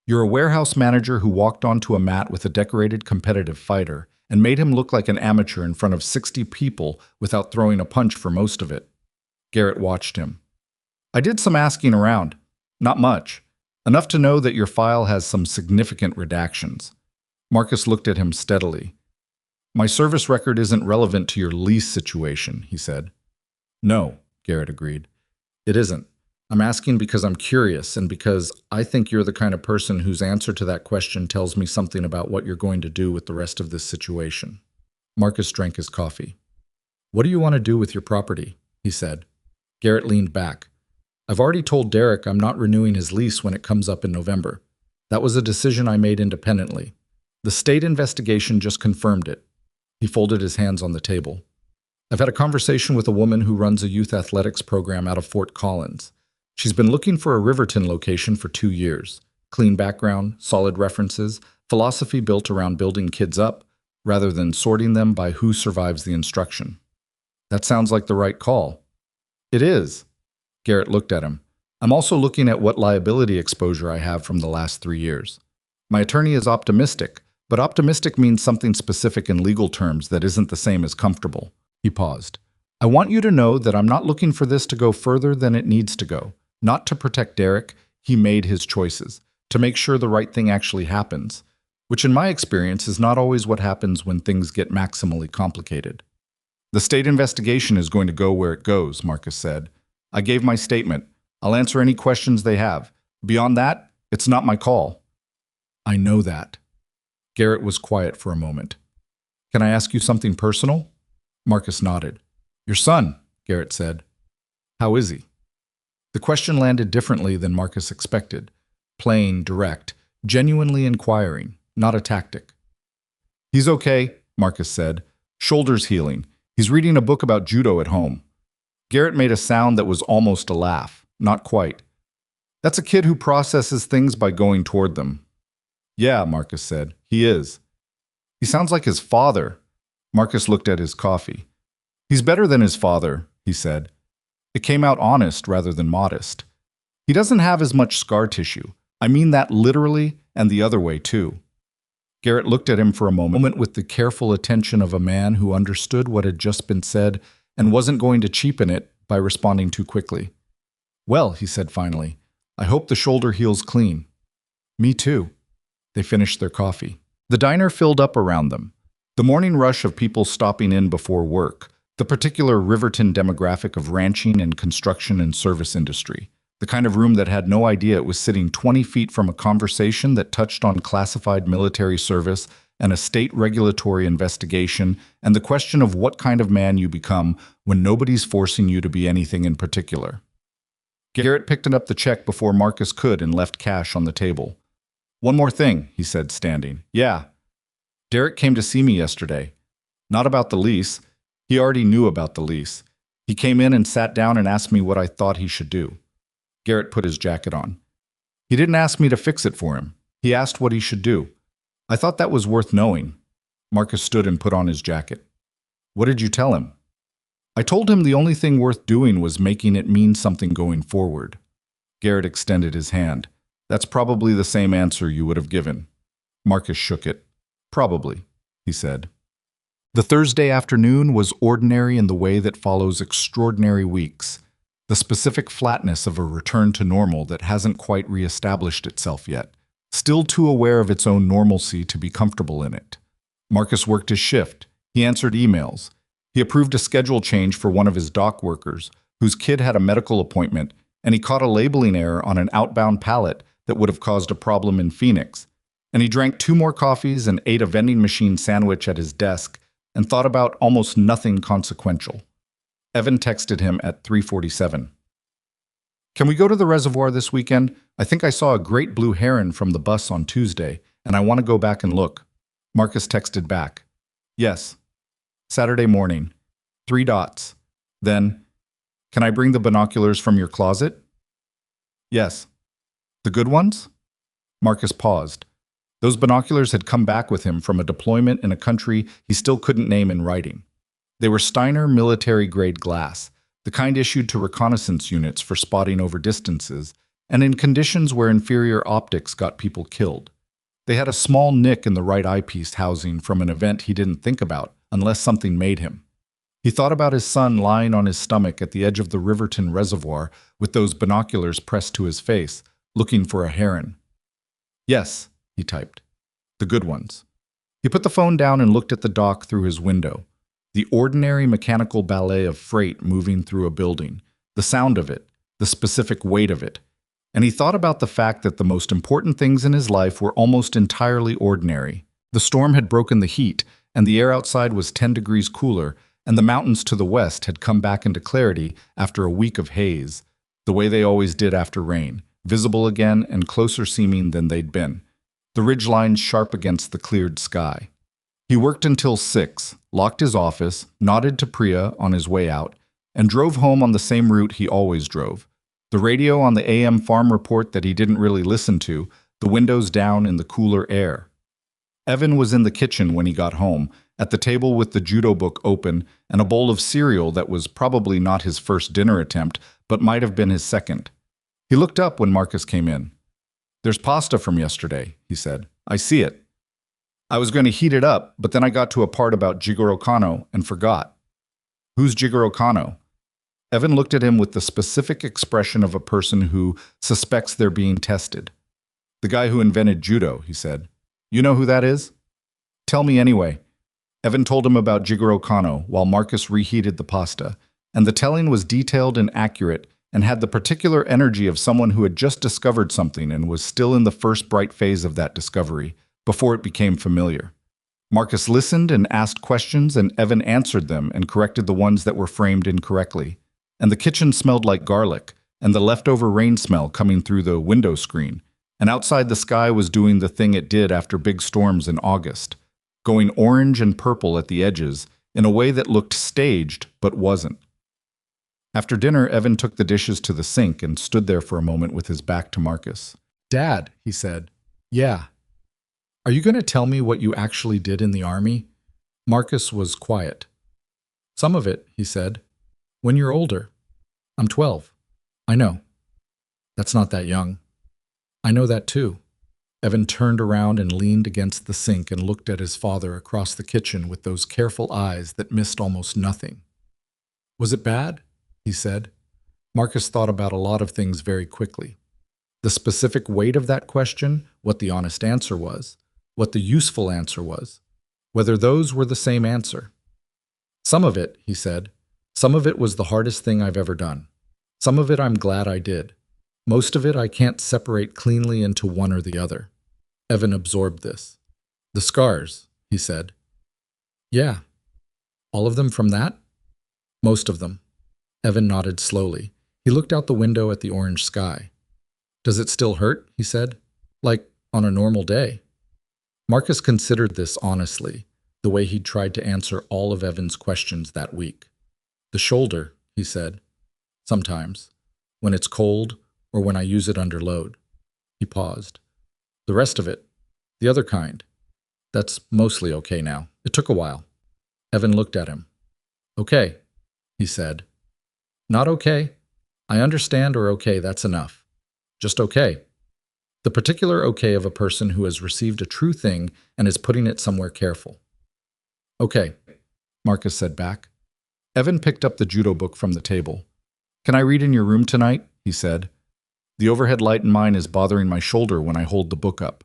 Speaker 1: "You're a warehouse manager who walked onto a mat with a decorated competitive fighter and made him look like an amateur in front of 60 people without throwing a punch for most of it." Garrett watched him. "I did some asking around. Not much. Enough to know that your file has some significant redactions." Marcus looked at him steadily. "My service record isn't relevant to your lease situation," he said. "No," Garrett agreed. "It isn't. I'm asking because I'm curious and because I think you're the kind of person whose answer to that question tells me something about what you're going to do with the rest of this situation." Marcus drank his coffee. "What do you want to do with your property?" he said. Garrett leaned back. "I've already told Derek I'm not renewing his lease when it comes up in November. That was a decision I made independently. The state investigation just confirmed it." He folded his hands on the table. "I've had a conversation with a woman who runs a youth athletics program out of Fort Collins. She's been looking for a Riverton location for 2 years. Clean background, solid references, philosophy built around building kids up, rather than sorting them by who survives the instruction." "That sounds like the right call." "It is." Garrett looked at him. "I'm also looking at what liability exposure I have from the last 3 years. My attorney is optimistic, but optimistic means something specific in legal terms that isn't the same as comfortable." He paused. "I want you to know that I'm not looking for this to go further than it needs to go. Not to protect Derek, he made his choices, to make sure the right thing actually happens, which in my experience is not always what happens when things get maximally complicated." "The state investigation is going to go where it goes," Marcus said. "I gave my statement. I'll answer any questions they have. Beyond that, it's not my call." "I know that." Garrett was quiet for a moment. "Can I ask you something personal?" Marcus nodded. "Your son," Garrett said. "How is he?" The question landed differently than Marcus expected. Plain, direct, genuinely inquiring, not a tactic. "He's okay," Marcus said. "Shoulders healing. He's reading a book about judo at home." Garrett made a sound that was almost a laugh. Not quite. "That's a kid who processes things by going toward them." "Yeah," Marcus said. "He is." "He sounds like his father." Marcus looked at his coffee. "He's better than his father," he said. It came out honest rather than modest. "He doesn't have as much scar tissue. I mean that literally and the other way too." Garrett looked at him for a moment with the careful attention of a man who understood what had just been said and wasn't going to cheapen it by responding too quickly. "Well," he said finally, "I hope the shoulder heals clean." "Me too." They finished their coffee. The diner filled up around them. The morning rush of people stopping in before work, the particular Riverton demographic of ranching and construction and service industry, The kind of room that had no idea it was sitting 20 feet from a conversation that touched on classified military service and a state regulatory investigation and the question of what kind of man you become when nobody's forcing you to be anything in particular. Garrett picked up the check before Marcus could and left cash on the table. "One more thing," he said, standing. "Yeah. Derek came to see me yesterday. Not about the lease. He already knew about the lease. He came in and sat down and asked me what I thought he should do." Garrett put his jacket on. "He didn't ask me to fix it for him. He asked what he should do. I thought that was worth knowing." Marcus stood and put on his jacket. "What did you tell him?" "I told him the only thing worth doing was making it mean something going forward." Garrett extended his hand. "That's probably the same answer you would have given." Marcus shook it. "Probably," he said. The Thursday afternoon was ordinary in the way that follows extraordinary weeks, the specific flatness of a return to normal that hasn't quite reestablished itself yet, still too aware of its own normalcy to be comfortable in it. Marcus worked his shift. He answered emails. He approved a schedule change for one of his dock workers, whose kid had a medical appointment, and he caught a labeling error on an outbound pallet that would have caused a problem in Phoenix. And he drank 2 more coffees and ate a vending machine sandwich at his desk and thought about almost nothing consequential. Evan texted him at 3:47. "Can we go to the reservoir this weekend? I think I saw a great blue heron from the bus on Tuesday, and I want to go back and look." Marcus texted back. "Yes. Saturday morning. 3 dots. Then, can I bring the binoculars from your closet?" "Yes." "The good ones?" Marcus paused. Those binoculars had come back with him from a deployment in a country he still couldn't name in writing. They were Steiner military-grade glass, the kind issued to reconnaissance units for spotting over distances, and in conditions where inferior optics got people killed. They had a small nick in the right eyepiece housing from an event he didn't think about, unless something made him. He thought about his son lying on his stomach at the edge of the Riverton Reservoir with those binoculars pressed to his face, looking for a heron. "Yes," he typed. "The good ones." He put the phone down and looked at the dock through his window. The ordinary mechanical ballet of freight moving through a building, the sound of it, the specific weight of it. And he thought about the fact that the most important things in his life were almost entirely ordinary. The storm had broken the heat, and the air outside was 10 degrees cooler, and the mountains to the west had come back into clarity after a week of haze, the way they always did after rain, visible again and closer seeming than they'd been, the ridgelines sharp against the cleared sky. He worked until 6, locked his office, nodded to Priya on his way out, and drove home on the same route he always drove. The radio on the AM farm report that he didn't really listen to, the windows down in the cooler air. Evan was in the kitchen when he got home, at the table with the judo book open and a bowl of cereal that was probably not his first dinner attempt, but might have been his second. He looked up when Marcus came in. "There's pasta from yesterday," he said. "I see it. I was going to heat it up, but then I got to a part about Jigoro Kano and forgot." "Who's Jigoro Kano?" Evan looked at him with the specific expression of a person who suspects they're being tested. "The guy who invented judo," he said. "You know who that is?" "Tell me anyway." Evan told him about Jigoro Kano while Marcus reheated the pasta, and the telling was detailed and accurate and had the particular energy of someone who had just discovered something and was still in the first bright phase of that discovery, before it became familiar. Marcus listened and asked questions, and Evan answered them and corrected the ones that were framed incorrectly. And the kitchen smelled like garlic, and the leftover rain smell coming through the window screen, and outside the sky was doing the thing it did after big storms in August, going orange and purple at the edges in a way that looked staged but wasn't. After dinner, Evan took the dishes to the sink and stood there for a moment with his back to Marcus. "Dad," he said. "Yeah. Are you going to tell me what you actually did in the army?" Marcus was quiet. "Some of it," he said. "When you're older." "I'm 12. I know. That's not that young." "I know that too." Evan turned around and leaned against the sink and looked at his father across the kitchen with those careful eyes that missed almost nothing. "Was it bad?" he said. Marcus thought about a lot of things very quickly. The specific weight of that question, what the honest answer was, what the useful answer was, whether those were the same answer. "Some of it," he said, "some of it was the hardest thing I've ever done. Some of it I'm glad I did. Most of it I can't separate cleanly into one or the other. Evan absorbed this. The scars, he said. Yeah. All of them from that? Most of them. Evan nodded slowly. He looked out the window at the orange sky. Does it still hurt? He said. Like on a normal day. Marcus considered this honestly, the way he'd tried to answer all of Evan's questions that week. The shoulder, he said. Sometimes. When it's cold or when I use it under load. He paused. The rest of it, the other kind, that's mostly okay now. It took a while. Evan looked at him. Okay, he said. Not okay. I understand, or okay, that's enough. Just okay. The particular okay of a person who has received a true thing and is putting it somewhere careful. Okay, Marcus said back. Evan picked up the judo book from the table. Can I read in your room tonight? He said. The overhead light in mine is bothering my shoulder when I hold the book up.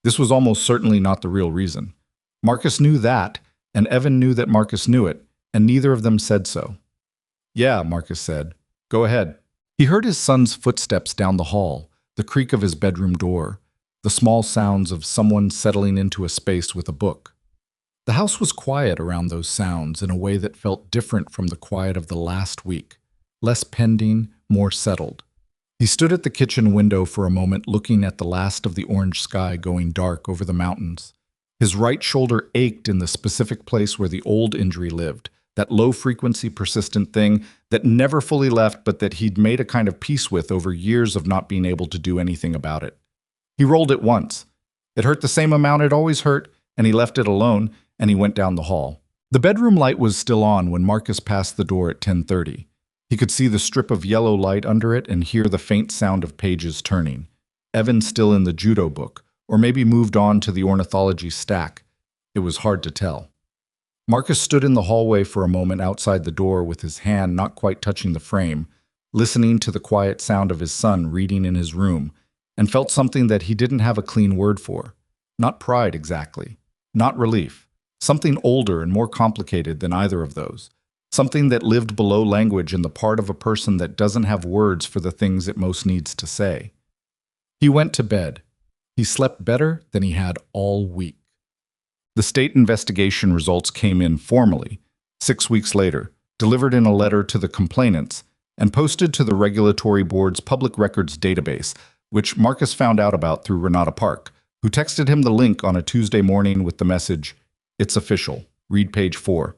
Speaker 1: This was almost certainly not the real reason. Marcus knew that, and Evan knew that Marcus knew it, and neither of them said so. Yeah, Marcus said. Go ahead. He heard his son's footsteps down the hall, the creak of his bedroom door, the small sounds of someone settling into a space with a book. The house was quiet around those sounds in a way that felt different from the quiet of the last week, less pending, more settled. He stood at the kitchen window for a moment, looking at the last of the orange sky going dark over the mountains. His right shoulder ached in the specific place where the old injury lived, that low-frequency persistent thing that never fully left but that he'd made a kind of peace with over years of not being able to do anything about it. He rolled it once. It hurt the same amount it always hurt, and he left it alone, and he went down the hall. The bedroom light was still on when Marcus passed the door at 10:30. He could see the strip of yellow light under it and hear the faint sound of pages turning. Evan still in the judo book, or maybe moved on to the ornithology stack. It was hard to tell. Marcus stood in the hallway for a moment outside the door with his hand not quite touching the frame, listening to the quiet sound of his son reading in his room, and felt something that he didn't have a clean word for. Not pride exactly. Not relief. Something older and more complicated than either of those. Something that lived below language in the part of a person that doesn't have words for the things it most needs to say. He went to bed. He slept better than he had all week. The state investigation results came in formally, 6 weeks later, delivered in a letter to the complainants, and posted to the Regulatory Board's public records database, which Marcus found out about through Renata Park, who texted him the link on a Tuesday morning with the message, "It's official. Read page 4.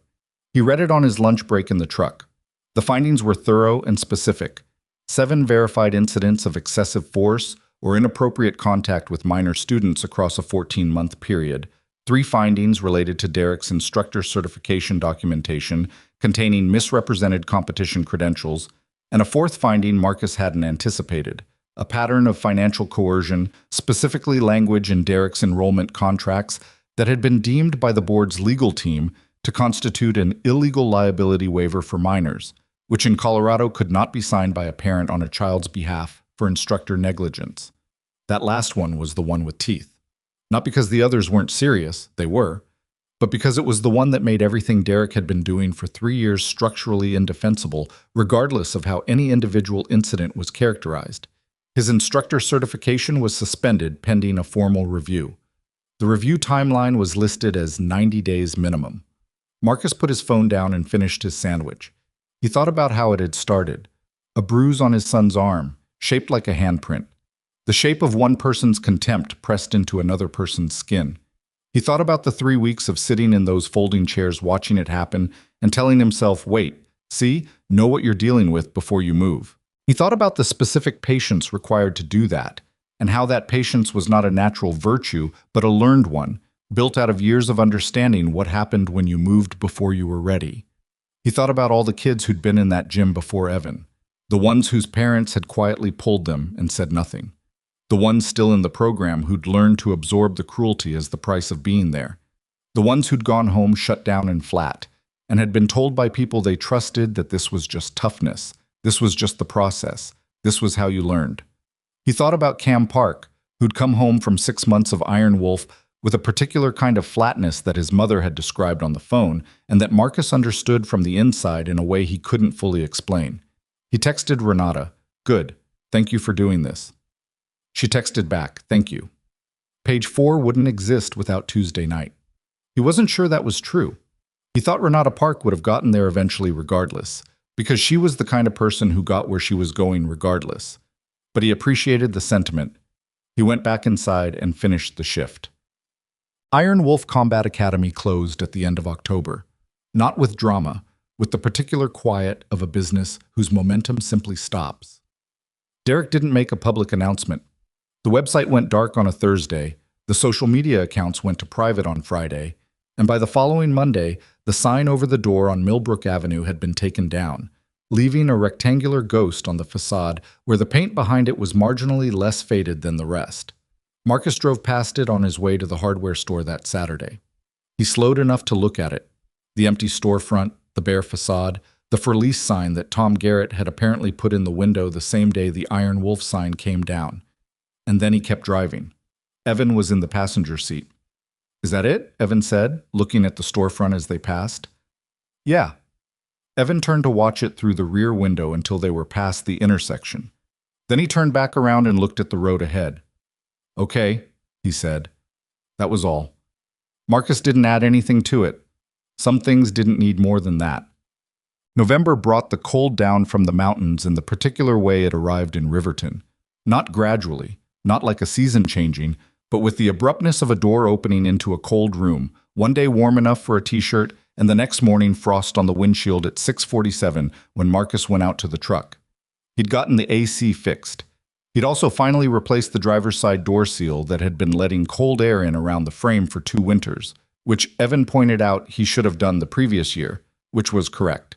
Speaker 1: He read it on his lunch break in the truck. The findings were thorough and specific. 7 verified incidents of excessive force or inappropriate contact with minor students across a 14-month period. 3 findings related to Derek's instructor certification documentation containing misrepresented competition credentials, and a 4th finding Marcus hadn't anticipated, a pattern of financial coercion, specifically language in Derek's enrollment contracts that had been deemed by the board's legal team to constitute an illegal liability waiver for minors, which in Colorado could not be signed by a parent on a child's behalf for instructor negligence. That last one was the one with teeth. Not because the others weren't serious, they were, but because it was the one that made everything Derek had been doing for 3 years structurally indefensible, regardless of how any individual incident was characterized. His instructor certification was suspended pending a formal review. The review timeline was listed as 90 days minimum. Marcus put his phone down and finished his sandwich. He thought about how it had started. A bruise on his son's arm, shaped like a handprint. The shape of one person's contempt pressed into another person's skin. He thought about the 3 weeks of sitting in those folding chairs watching it happen and telling himself, wait, see, know what you're dealing with before you move. He thought about the specific patience required to do that, and how that patience was not a natural virtue, but a learned one, built out of years of understanding what happened when you moved before you were ready. He thought about all the kids who'd been in that gym before Evan, the ones whose parents had quietly pulled them and said nothing, the ones still in the program who'd learned to absorb the cruelty as the price of being there, the ones who'd gone home shut down and flat, and had been told by people they trusted that this was just toughness, this was just the process, this was how you learned. He thought about Cam Park, who'd come home from 6 months of Iron Wolf with a particular kind of flatness that his mother had described on the phone and that Marcus understood from the inside in a way he couldn't fully explain. He texted Renata, "Good. Thank you for doing this. She texted back, thank you. Page 4 wouldn't exist without Tuesday night. He wasn't sure that was true. He thought Renata Park would have gotten there eventually regardless, because she was the kind of person who got where she was going regardless. But he appreciated the sentiment. He went back inside and finished the shift. Iron Wolf Combat Academy closed at the end of October. Not with drama, with the particular quiet of a business whose momentum simply stops. Derek didn't make a public announcement. The website went dark on a Thursday, the social media accounts went to private on Friday, and by the following Monday, the sign over the door on Millbrook Avenue had been taken down, leaving a rectangular ghost on the facade where the paint behind it was marginally less faded than the rest. Marcus drove past it on his way to the hardware store that Saturday. He slowed enough to look at it. The empty storefront, the bare facade, the for lease sign that Tom Garrett had apparently put in the window the same day the Iron Wolf sign came down. And then he kept driving. Evan was in the passenger seat. Is that it? Evan said, looking at the storefront as they passed. Yeah. Evan turned to watch it through the rear window until they were past the intersection. Then he turned back around and looked at the road ahead. Okay, he said. That was all. Marcus didn't add anything to it. Some things didn't need more than that. November brought the cold down from the mountains in the particular way it arrived in Riverton. Not gradually, not like a season changing, but with the abruptness of a door opening into a cold room, one day warm enough for a t-shirt, and the next morning frost on the windshield at 6:47 when Marcus went out to the truck. He'd gotten the AC fixed. He'd also finally replaced the driver's side door seal that had been letting cold air in around the frame for 2 winters, which Evan pointed out he should have done the previous year, which was correct.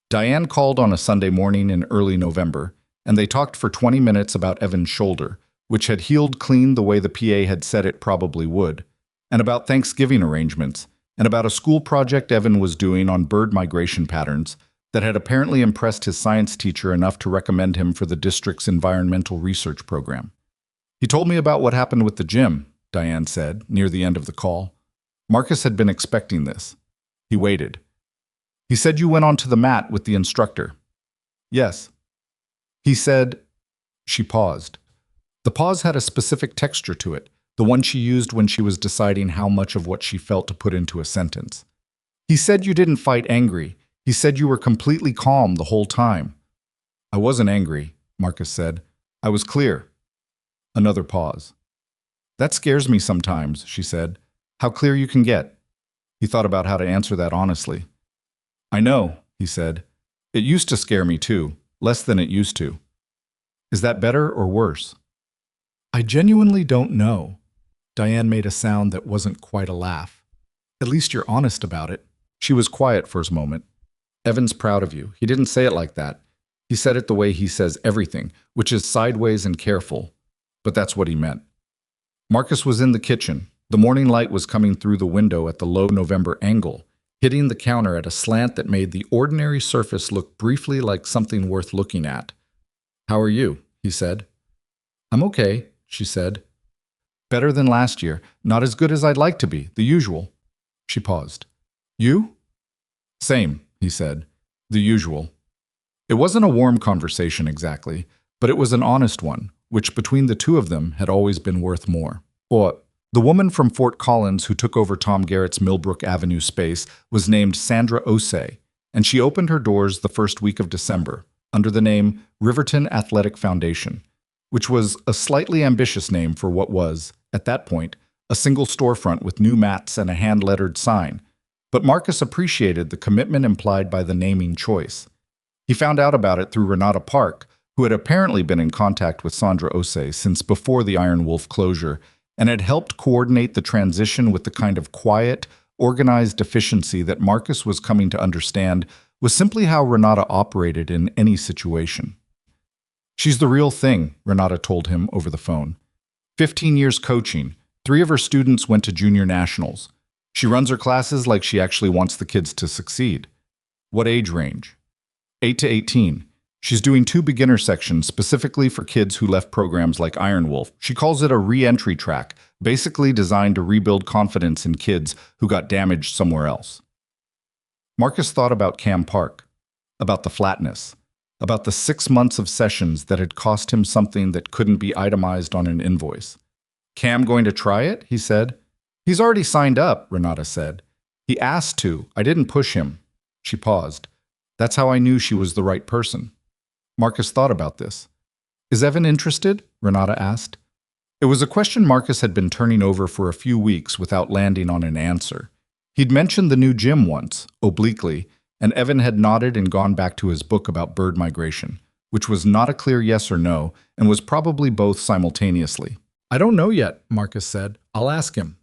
Speaker 1: Diane called on a Sunday morning in early November, and they talked for 20 minutes about Evan's shoulder, which had healed clean the way the PA had said it probably would, and about Thanksgiving arrangements, and about a school project Evan was doing on bird migration patterns that had apparently impressed his science teacher enough to recommend him for the district's environmental research program. He told me about what happened with the gym, Diane said, near the end of the call. Marcus had been expecting this. He waited. He said you went onto the mat with the instructor. Yes. He said... She paused. The pause had a specific texture to it, the one she used when she was deciding how much of what she felt to put into a sentence. He said you didn't fight angry. He said you were completely calm the whole time. I wasn't angry, Marcus said. I was clear. Another pause. That scares me sometimes, she said. How clear you can get. He thought about how to answer that honestly. I know, he said. It used to scare me too, less than it used to. Is that better or worse? I genuinely don't know. Diane made a sound that wasn't quite a laugh. At least you're honest about it. She was quiet for a moment. Evan's proud of you. He didn't say it like that. He said it the way he says everything, which is sideways and careful. But that's what he meant. Marcus was in the kitchen. The morning light was coming through the window at the low November angle, hitting the counter at a slant that made the ordinary surface look briefly like something worth looking at. How are you? He said. I'm okay, she said. Better than last year. Not as good as I'd like to be, the usual. She paused. You? Same, he said. The usual. It wasn't a warm conversation exactly, but it was an honest one, which between the two of them had always been worth more. Or, the woman from Fort Collins who took over Tom Garrett's Millbrook Avenue space was named Sandra Osei, and she opened her doors the first week of December, under the name Riverton Athletic Foundation, which was a slightly ambitious name for what was, at that point, a single storefront with new mats and a hand-lettered sign. But Marcus appreciated the commitment implied by the naming choice. He found out about it through Renata Park, who had apparently been in contact with Sandra Osei since before the Iron Wolf closure, and had helped coordinate the transition with the kind of quiet, organized efficiency that Marcus was coming to understand was simply how Renata operated in any situation. She's the real thing, Renata told him over the phone. 15 years coaching, 3 of her students went to junior nationals. She runs her classes like she actually wants the kids to succeed. What age range? 8 to 18. She's doing 2 beginner sections specifically for kids who left programs like Iron Wolf. She calls it a re-entry track, basically designed to rebuild confidence in kids who got damaged somewhere else. Marcus thought about Cam Park, about the flatness, about the 6 months of sessions that had cost him something that couldn't be itemized on an invoice. Cam going to try it? He said. He's already signed up, Renata said. He asked to. I didn't push him. She paused. That's how I knew she was the right person. Marcus thought about this. Is Evan interested? Renata asked. It was a question Marcus had been turning over for a few weeks without landing on an answer. He'd mentioned the new gym once, obliquely, and Evan had nodded and gone back to his book about bird migration, which was not a clear yes or no, and was probably both simultaneously. I don't know yet, Marcus said. I'll ask him.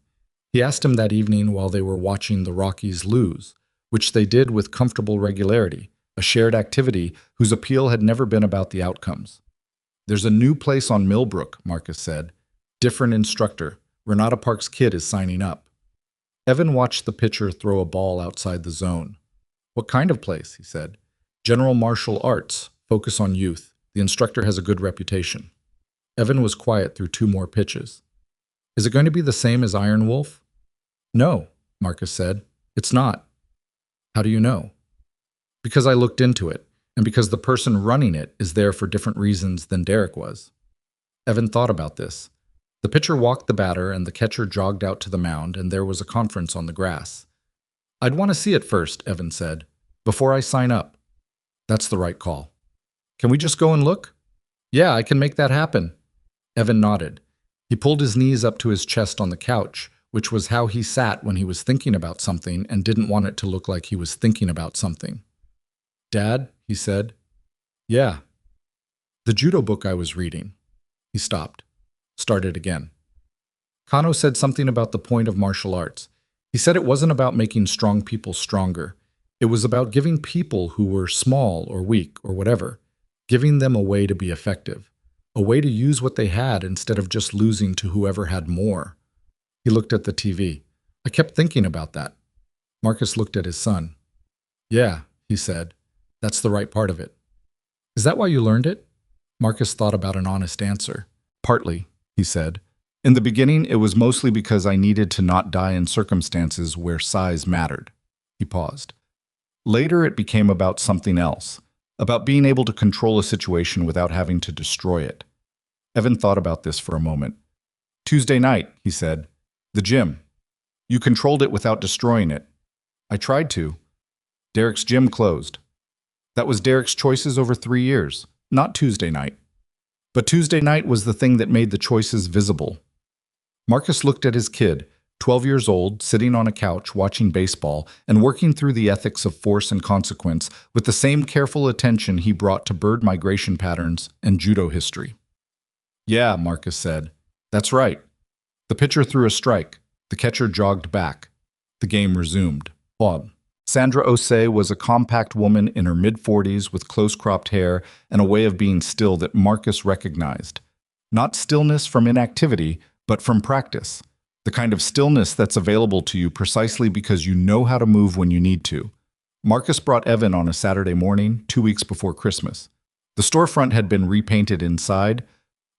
Speaker 1: He asked him that evening while they were watching the Rockies lose, which they did with comfortable regularity, a shared activity whose appeal had never been about the outcomes. There's a new place on Millbrook, Marcus said. Different instructor. Renata Park's kid is signing up. Evan watched the pitcher throw a ball outside the zone. What kind of place? He said. General martial arts. Focus on youth. The instructor has a good reputation. Evan was quiet through 2 more pitches. Is it going to be the same as Iron Wolf? No, Marcus said. It's not. How do you know? Because I looked into it, and because the person running it is there for different reasons than Derek was. Evan thought about this. The pitcher walked the batter and the catcher jogged out to the mound, and there was a conference on the grass. I'd want to see it first, Evan said, before I sign up. That's the right call. Can we just go and look? Yeah, I can make that happen. Evan nodded. He pulled his knees up to his chest on the couch, which was how he sat when he was thinking about something and didn't want it to look like he was thinking about something. Dad, he said. Yeah. The judo book I was reading. He stopped. Started again. Kano said something about the point of martial arts. He said it wasn't about making strong people stronger. It was about giving people who were small or weak or whatever, giving them a way to be effective, a way to use what they had instead of just losing to whoever had more. He looked at the TV. I kept thinking about that. Marcus looked at his son. Yeah, he said. That's the right part of it. Is that why you learned it? Marcus thought about an honest answer. Partly, he said. In the beginning, it was mostly because I needed to not die in circumstances where size mattered. He paused. Later, it became about something else, about being able to control a situation without having to destroy it. Evan thought about this for a moment. Tuesday night, he said. The gym. You controlled it without destroying it. I tried to. Derek's gym closed. That was Derek's choices over 3 years, not Tuesday night. But Tuesday night was the thing that made the choices visible. Marcus looked at his kid, 12 years old, sitting on a couch watching baseball and working through the ethics of force and consequence with the same careful attention he brought to bird migration patterns and judo history. Yeah, Marcus said. That's right. The pitcher threw a strike. The catcher jogged back. The game resumed. Bob. Sandra Osei was a compact woman in her mid-40s with close-cropped hair and a way of being still that Marcus recognized. Not stillness from inactivity, but from practice. The kind of stillness that's available to you precisely because you know how to move when you need to. Marcus brought Evan on a Saturday morning, 2 weeks before Christmas. The storefront had been repainted inside,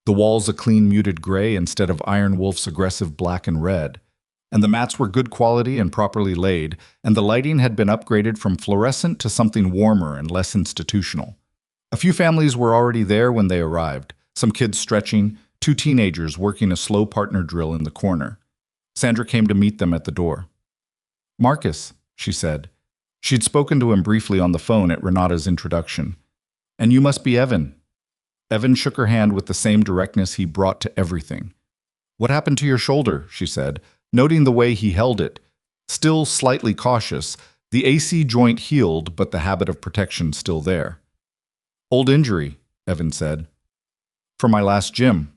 Speaker 1: the walls a clean muted gray instead of Iron Wolf's aggressive black and red. And the mats were good quality and properly laid, and the lighting had been upgraded from fluorescent to something warmer and less institutional. A few families were already there when they arrived, some kids stretching, 2 teenagers working a slow partner drill in the corner. Sandra came to meet them at the door. Marcus, she said. She'd spoken to him briefly on the phone at Renata's introduction. And you must be Evan. Evan shook her hand with the same directness he brought to everything. What happened to your shoulder? She said, noting the way he held it. Still slightly cautious, the AC joint healed, but the habit of protection still there. Old injury, Evan said. For my last gym.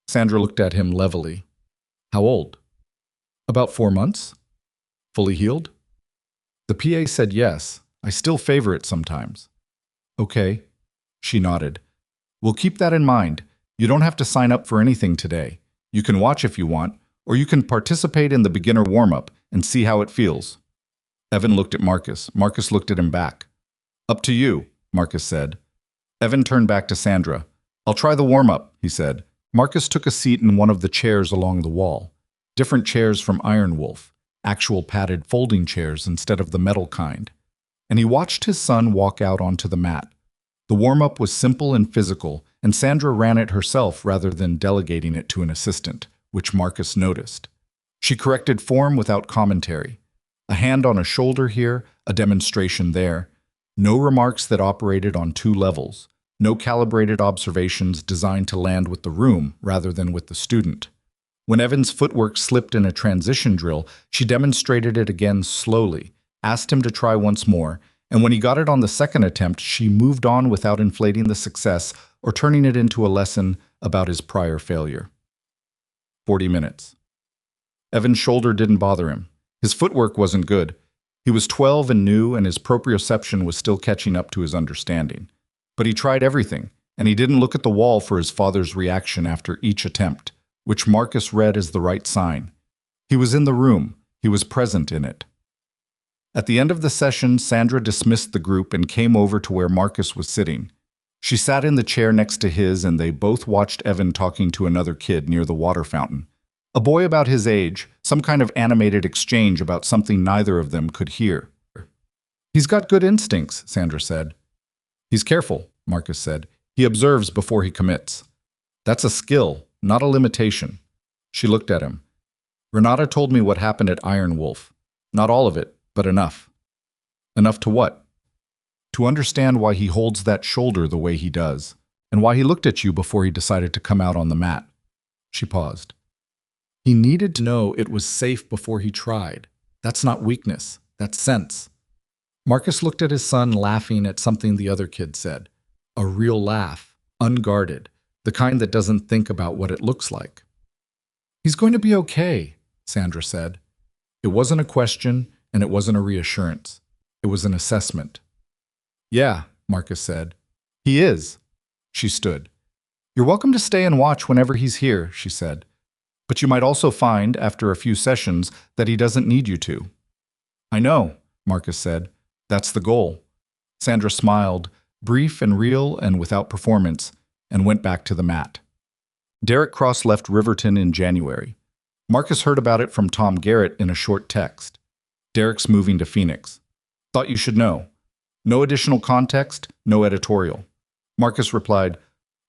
Speaker 1: Sandra looked at him levelly. How old? About 4 months. Fully healed? The PA said yes. I still favor it sometimes. Okay. She nodded. We'll keep that in mind. You don't have to sign up for anything today. You can watch if you want, or you can participate in the beginner warm-up and see how it feels. Evan looked at Marcus. Marcus looked at him back. Up to you, Marcus said. Evan turned back to Sandra. I'll try the warm-up, he said. Marcus took a seat in one of the chairs along the wall. Different chairs from Iron Wolf, actual padded folding chairs instead of the metal kind. And he watched his son walk out onto the mat. The warm-up was simple and physical, and Sandra ran it herself rather than delegating it to an assistant, which Marcus noticed. She corrected form without commentary. A hand on a shoulder here, a demonstration there. No remarks that operated on two levels. No calibrated observations designed to land with the room rather than with the student. When Evan's footwork slipped in a transition drill, she demonstrated it again slowly, asked him to try once more, and when he got it on the second attempt, she moved on without inflating the success or turning it into a lesson about his prior failure. 40 minutes. Evan's shoulder didn't bother him. His footwork wasn't good. He was 12 and new, and his proprioception was still catching up to his understanding. But he tried everything, and he didn't look at the wall for his father's reaction after each attempt, which Marcus read as the right sign. He was in the room. He was present in it. At the end of the session, Sandra dismissed the group and came over to where Marcus was sitting. She sat in the chair next to his, and they both watched Evan talking to another kid near the water fountain. A boy about his age, some kind of animated exchange about something neither of them could hear. "He's got good instincts," Sandra said. "He's careful," Marcus said. "He observes before he commits." "That's a skill, not a limitation." She looked at him. "Renata told me what happened at Iron Wolf. Not all of it, but enough." "Enough to what?" "To understand why he holds that shoulder the way he does, and why he looked at you before he decided to come out on the mat." She paused. "He needed to know it was safe before he tried. That's not weakness, that's sense." Marcus looked at his son, laughing at something the other kid said. A real laugh, unguarded, the kind that doesn't think about what it looks like. "He's going to be okay," Sandra said. It wasn't a question, and it wasn't a reassurance. It was an assessment. "Yeah," Marcus said. "He is." She stood. "You're welcome to stay and watch whenever he's here," she said. "But you might also find, after a few sessions, that he doesn't need you to." "I know," Marcus said. "That's the goal." Sandra smiled, brief and real and without performance, and went back to the mat. Derek Cross left Riverton in January. Marcus heard about it from Tom Garrett in a short text. "Derek's moving to Phoenix. Thought you should know. No additional context, no editorial." Marcus replied,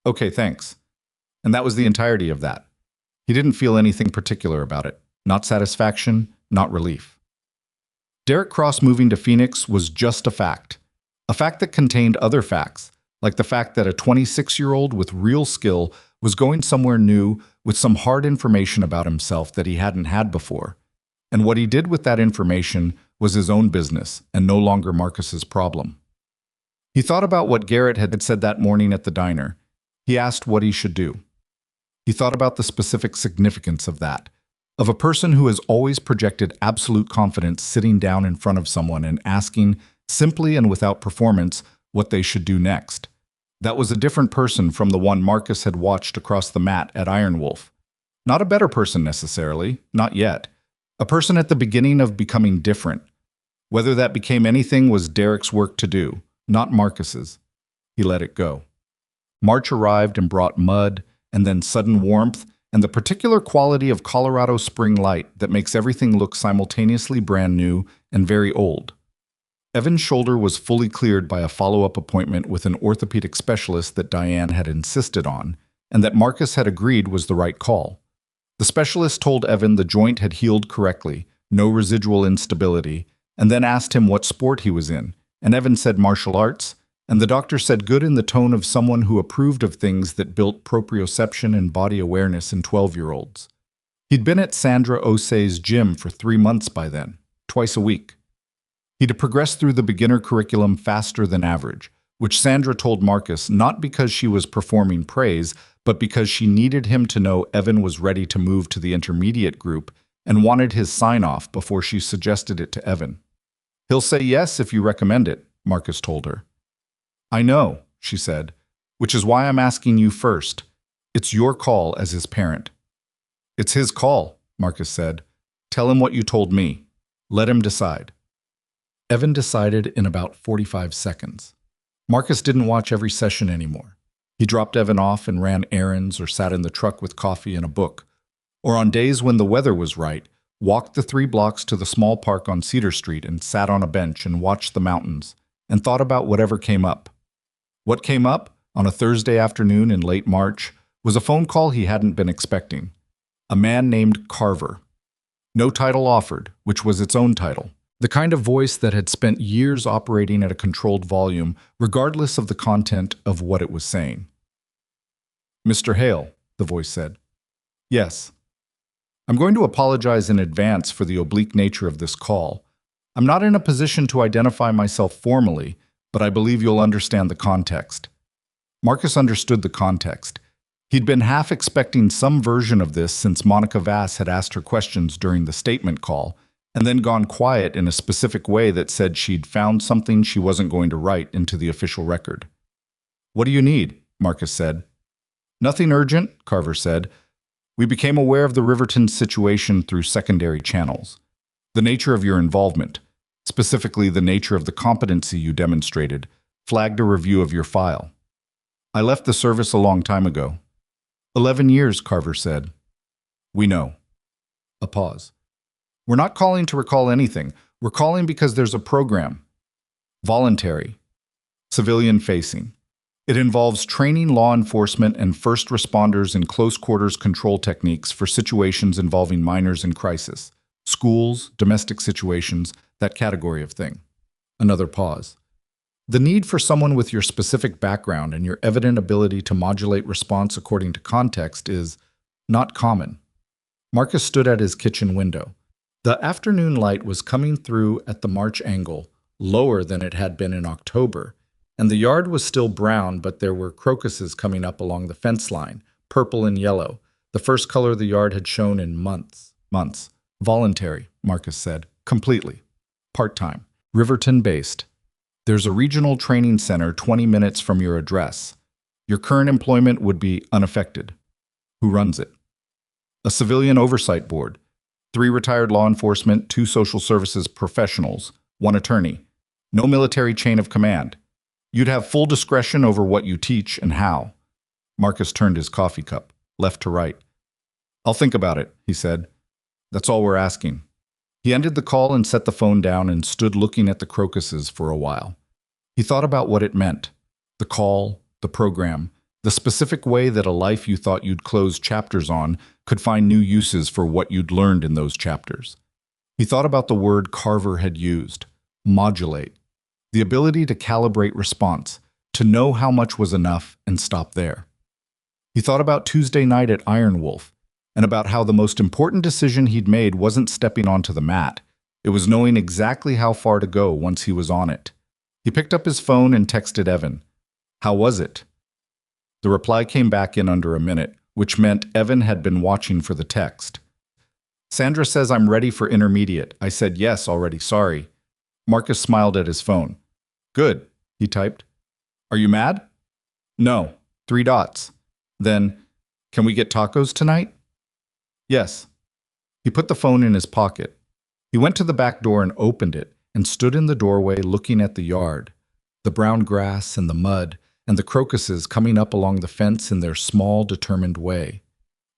Speaker 1: "Okay, thanks." And that was the entirety of that. He didn't feel anything particular about it. Not satisfaction, not relief. Derek Cross moving to Phoenix was just a fact that contained other facts, like the fact that a 26-year-old with real skill was going somewhere new with some hard information about himself that he hadn't had before. And what he did with that information was his own business and no longer Marcus's problem. He thought about what Garrett had said that morning at the diner. He asked what he should do. He thought about the specific significance of that, of a person who has always projected absolute confidence sitting down in front of someone and asking, simply and without performance, what they should do next. That was a different person from the one Marcus had watched across the mat at Iron Wolf. Not a better person necessarily, not yet. A person at the beginning of becoming different. Whether that became anything was Derek's work to do, not Marcus's. He let it go. March arrived and brought mud, and then sudden warmth, and the particular quality of Colorado spring light that makes everything look simultaneously brand new and very old. Evan's shoulder was fully cleared by a follow-up appointment with an orthopedic specialist that Diane had insisted on, and that Marcus had agreed was the right call. The specialist told Evan the joint had healed correctly, no residual instability, and then asked him what sport he was in, and Evan said martial arts, and the doctor said good in the tone of someone who approved of things that built proprioception and body awareness in 12-year-olds. He'd been at Sandra Osei's gym for 3 months by then, twice a week. He'd progressed through the beginner curriculum faster than average, which Sandra told Marcus not because she was performing praise, but because she needed him to know Evan was ready to move to the intermediate group and wanted his sign-off before she suggested it to Evan. "He'll say yes if you recommend it," Marcus told her. "I know," she said, "which is why I'm asking you first. It's your call as his parent." "It's his call," Marcus said. "Tell him what you told me. Let him decide." Evan decided in about 45 seconds. Marcus didn't watch every session anymore. He dropped Evan off and ran errands or sat in the truck with coffee and a book. Or on days when the weather was right, walked the 3 blocks to the small park on Cedar Street and sat on a bench and watched the mountains and thought about whatever came up. What came up, on a Thursday afternoon in late March, was a phone call he hadn't been expecting. A man named Carver. No title offered, which was its own title. The kind of voice that had spent years operating at a controlled volume, regardless of the content of what it was saying. "Mr. Hale," the voice said. "Yes. I'm going to apologize in advance for the oblique nature of this call. I'm not in a position to identify myself formally, but I believe you'll understand the context." Marcus understood the context. He'd been half expecting some version of this since Monica Vass had asked her questions during the statement call, and then gone quiet in a specific way that said she'd found something she wasn't going to write into the official record. "What do you need?" Marcus said. "Nothing urgent," Carver said. "We became aware of the Riverton situation through secondary channels. The nature of your involvement, specifically the nature of the competency you demonstrated, flagged a review of your file. I left the service a long time ago." 11 years, Carver said. "We know." A pause. "We're not calling to recall anything. We're calling because there's a program. Voluntary. Civilian-facing. It involves training law enforcement and first responders in close-quarters control techniques for situations involving minors in crisis. Schools, domestic situations, that category of thing." Another pause. "The need for someone with your specific background and your evident ability to modulate response according to context is not common." Marcus stood at his kitchen window. The afternoon light was coming through at the March angle, lower than it had been in October, and the yard was still brown, but there were crocuses coming up along the fence line, purple and yellow, the first color the yard had shown in months. "Voluntary," Marcus said. "Completely. Part-time. Riverton-based. There's a regional training center 20 minutes from your address. Your current employment would be unaffected." "Who runs it?" "A civilian oversight board. 3 retired law enforcement, 2 social services professionals, 1 attorney. No military chain of command. You'd have full discretion over what you teach and how." Marcus turned his coffee cup, left to right. "I'll think about it," he said. "That's all we're asking." He ended the call and set the phone down and stood looking at the crocuses for a while. He thought about what it meant. The call, the program, the specific way that a life you thought you'd close chapters on could find new uses for what you'd learned in those chapters. He thought about the word Carver had used, modulate, the ability to calibrate response, to know how much was enough and stop there. He thought about Tuesday night at Iron Wolf, and about how the most important decision he'd made wasn't stepping onto the mat. It was knowing exactly how far to go once he was on it. He picked up his phone and texted Evan. "How was it?" The reply came back in under a minute, which meant Evan had been watching for the text. "Sandra says I'm ready for intermediate. I said yes already, sorry." Marcus smiled at his phone. "Good," he typed. "Are you mad?" "No. 3 dots. Then, can we get tacos tonight?" "Yes." He put the phone in his pocket. He went to the back door and opened it, and stood in the doorway looking at the yard, the brown grass and the mud, and the crocuses coming up along the fence in their small, determined way.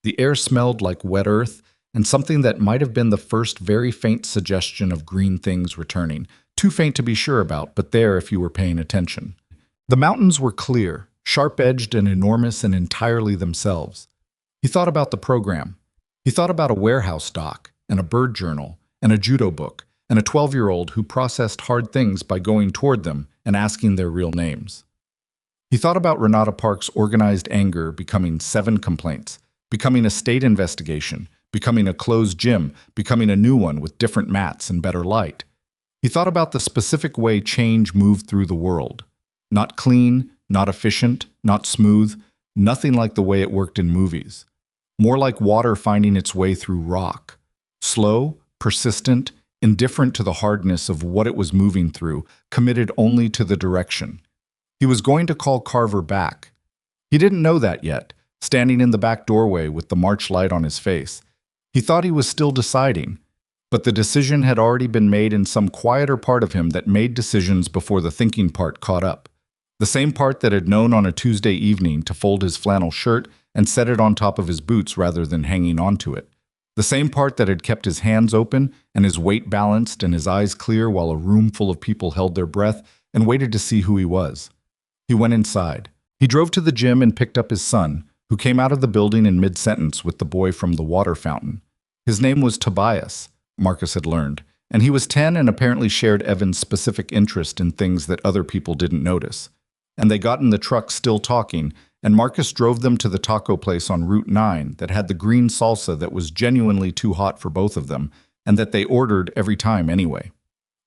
Speaker 1: The air smelled like wet earth, and something that might have been the first very faint suggestion of green things returning, too faint to be sure about, but there if you were paying attention. The mountains were clear, sharp-edged and enormous and entirely themselves. He thought about the program. He thought about a warehouse dock, and a bird journal, and a judo book, and a 12-year-old who processed hard things by going toward them and asking their real names. He thought about Renata Park's organized anger becoming 7 complaints, becoming a state investigation, becoming a closed gym, becoming a new one with different mats and better light. He thought about the specific way change moved through the world. Not clean, not efficient, not smooth, nothing like the way it worked in movies. More like water finding its way through rock. Slow, persistent, indifferent to the hardness of what it was moving through, committed only to the direction. He was going to call Carver back. He didn't know that yet, standing in the back doorway with the March light on his face. He thought he was still deciding, but the decision had already been made in some quieter part of him that made decisions before the thinking part caught up. The same part that had known on a Tuesday evening to fold his flannel shirt and set it on top of his boots rather than hanging onto it. The same part that had kept his hands open and his weight balanced and his eyes clear while a room full of people held their breath and waited to see who he was. He went inside. He drove to the gym and picked up his son, who came out of the building in mid-sentence with the boy from the water fountain. His name was Tobias, Marcus had learned, and he was 10 and apparently shared Evan's specific interest in things that other people didn't notice. And they got in the truck still talking, and Marcus drove them to the taco place on Route 9 that had the green salsa that was genuinely too hot for both of them, and that they ordered every time anyway.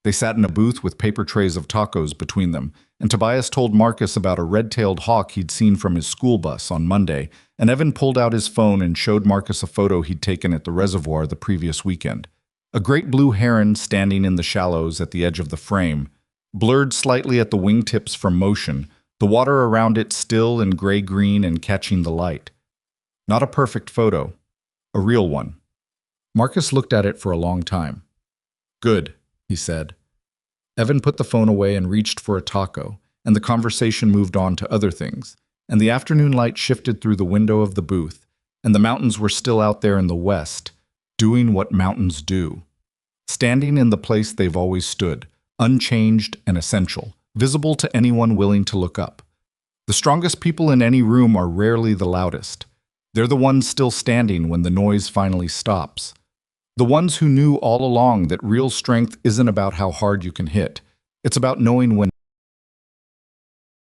Speaker 1: They sat in a booth with paper trays of tacos between them, and Tobias told Marcus about a red-tailed hawk he'd seen from his school bus on Monday, and Evan pulled out his phone and showed Marcus a photo he'd taken at the reservoir the previous weekend. A great blue heron standing in the shallows at the edge of the frame, blurred slightly at the wingtips from motion, the water around it still and gray-green and catching the light. Not a perfect photo, a real one. Marcus looked at it for a long time. "Good," he said. Evan put the phone away and reached for a taco, and the conversation moved on to other things, and the afternoon light shifted through the window of the booth, and the mountains were still out there in the west, doing what mountains do. Standing in the place they've always stood, unchanged and essential, visible to anyone willing to look up. The strongest people in any room are rarely the loudest. They're the ones still standing when the noise finally stops. The ones who knew all along that real strength isn't about how hard you can hit. It's about knowing when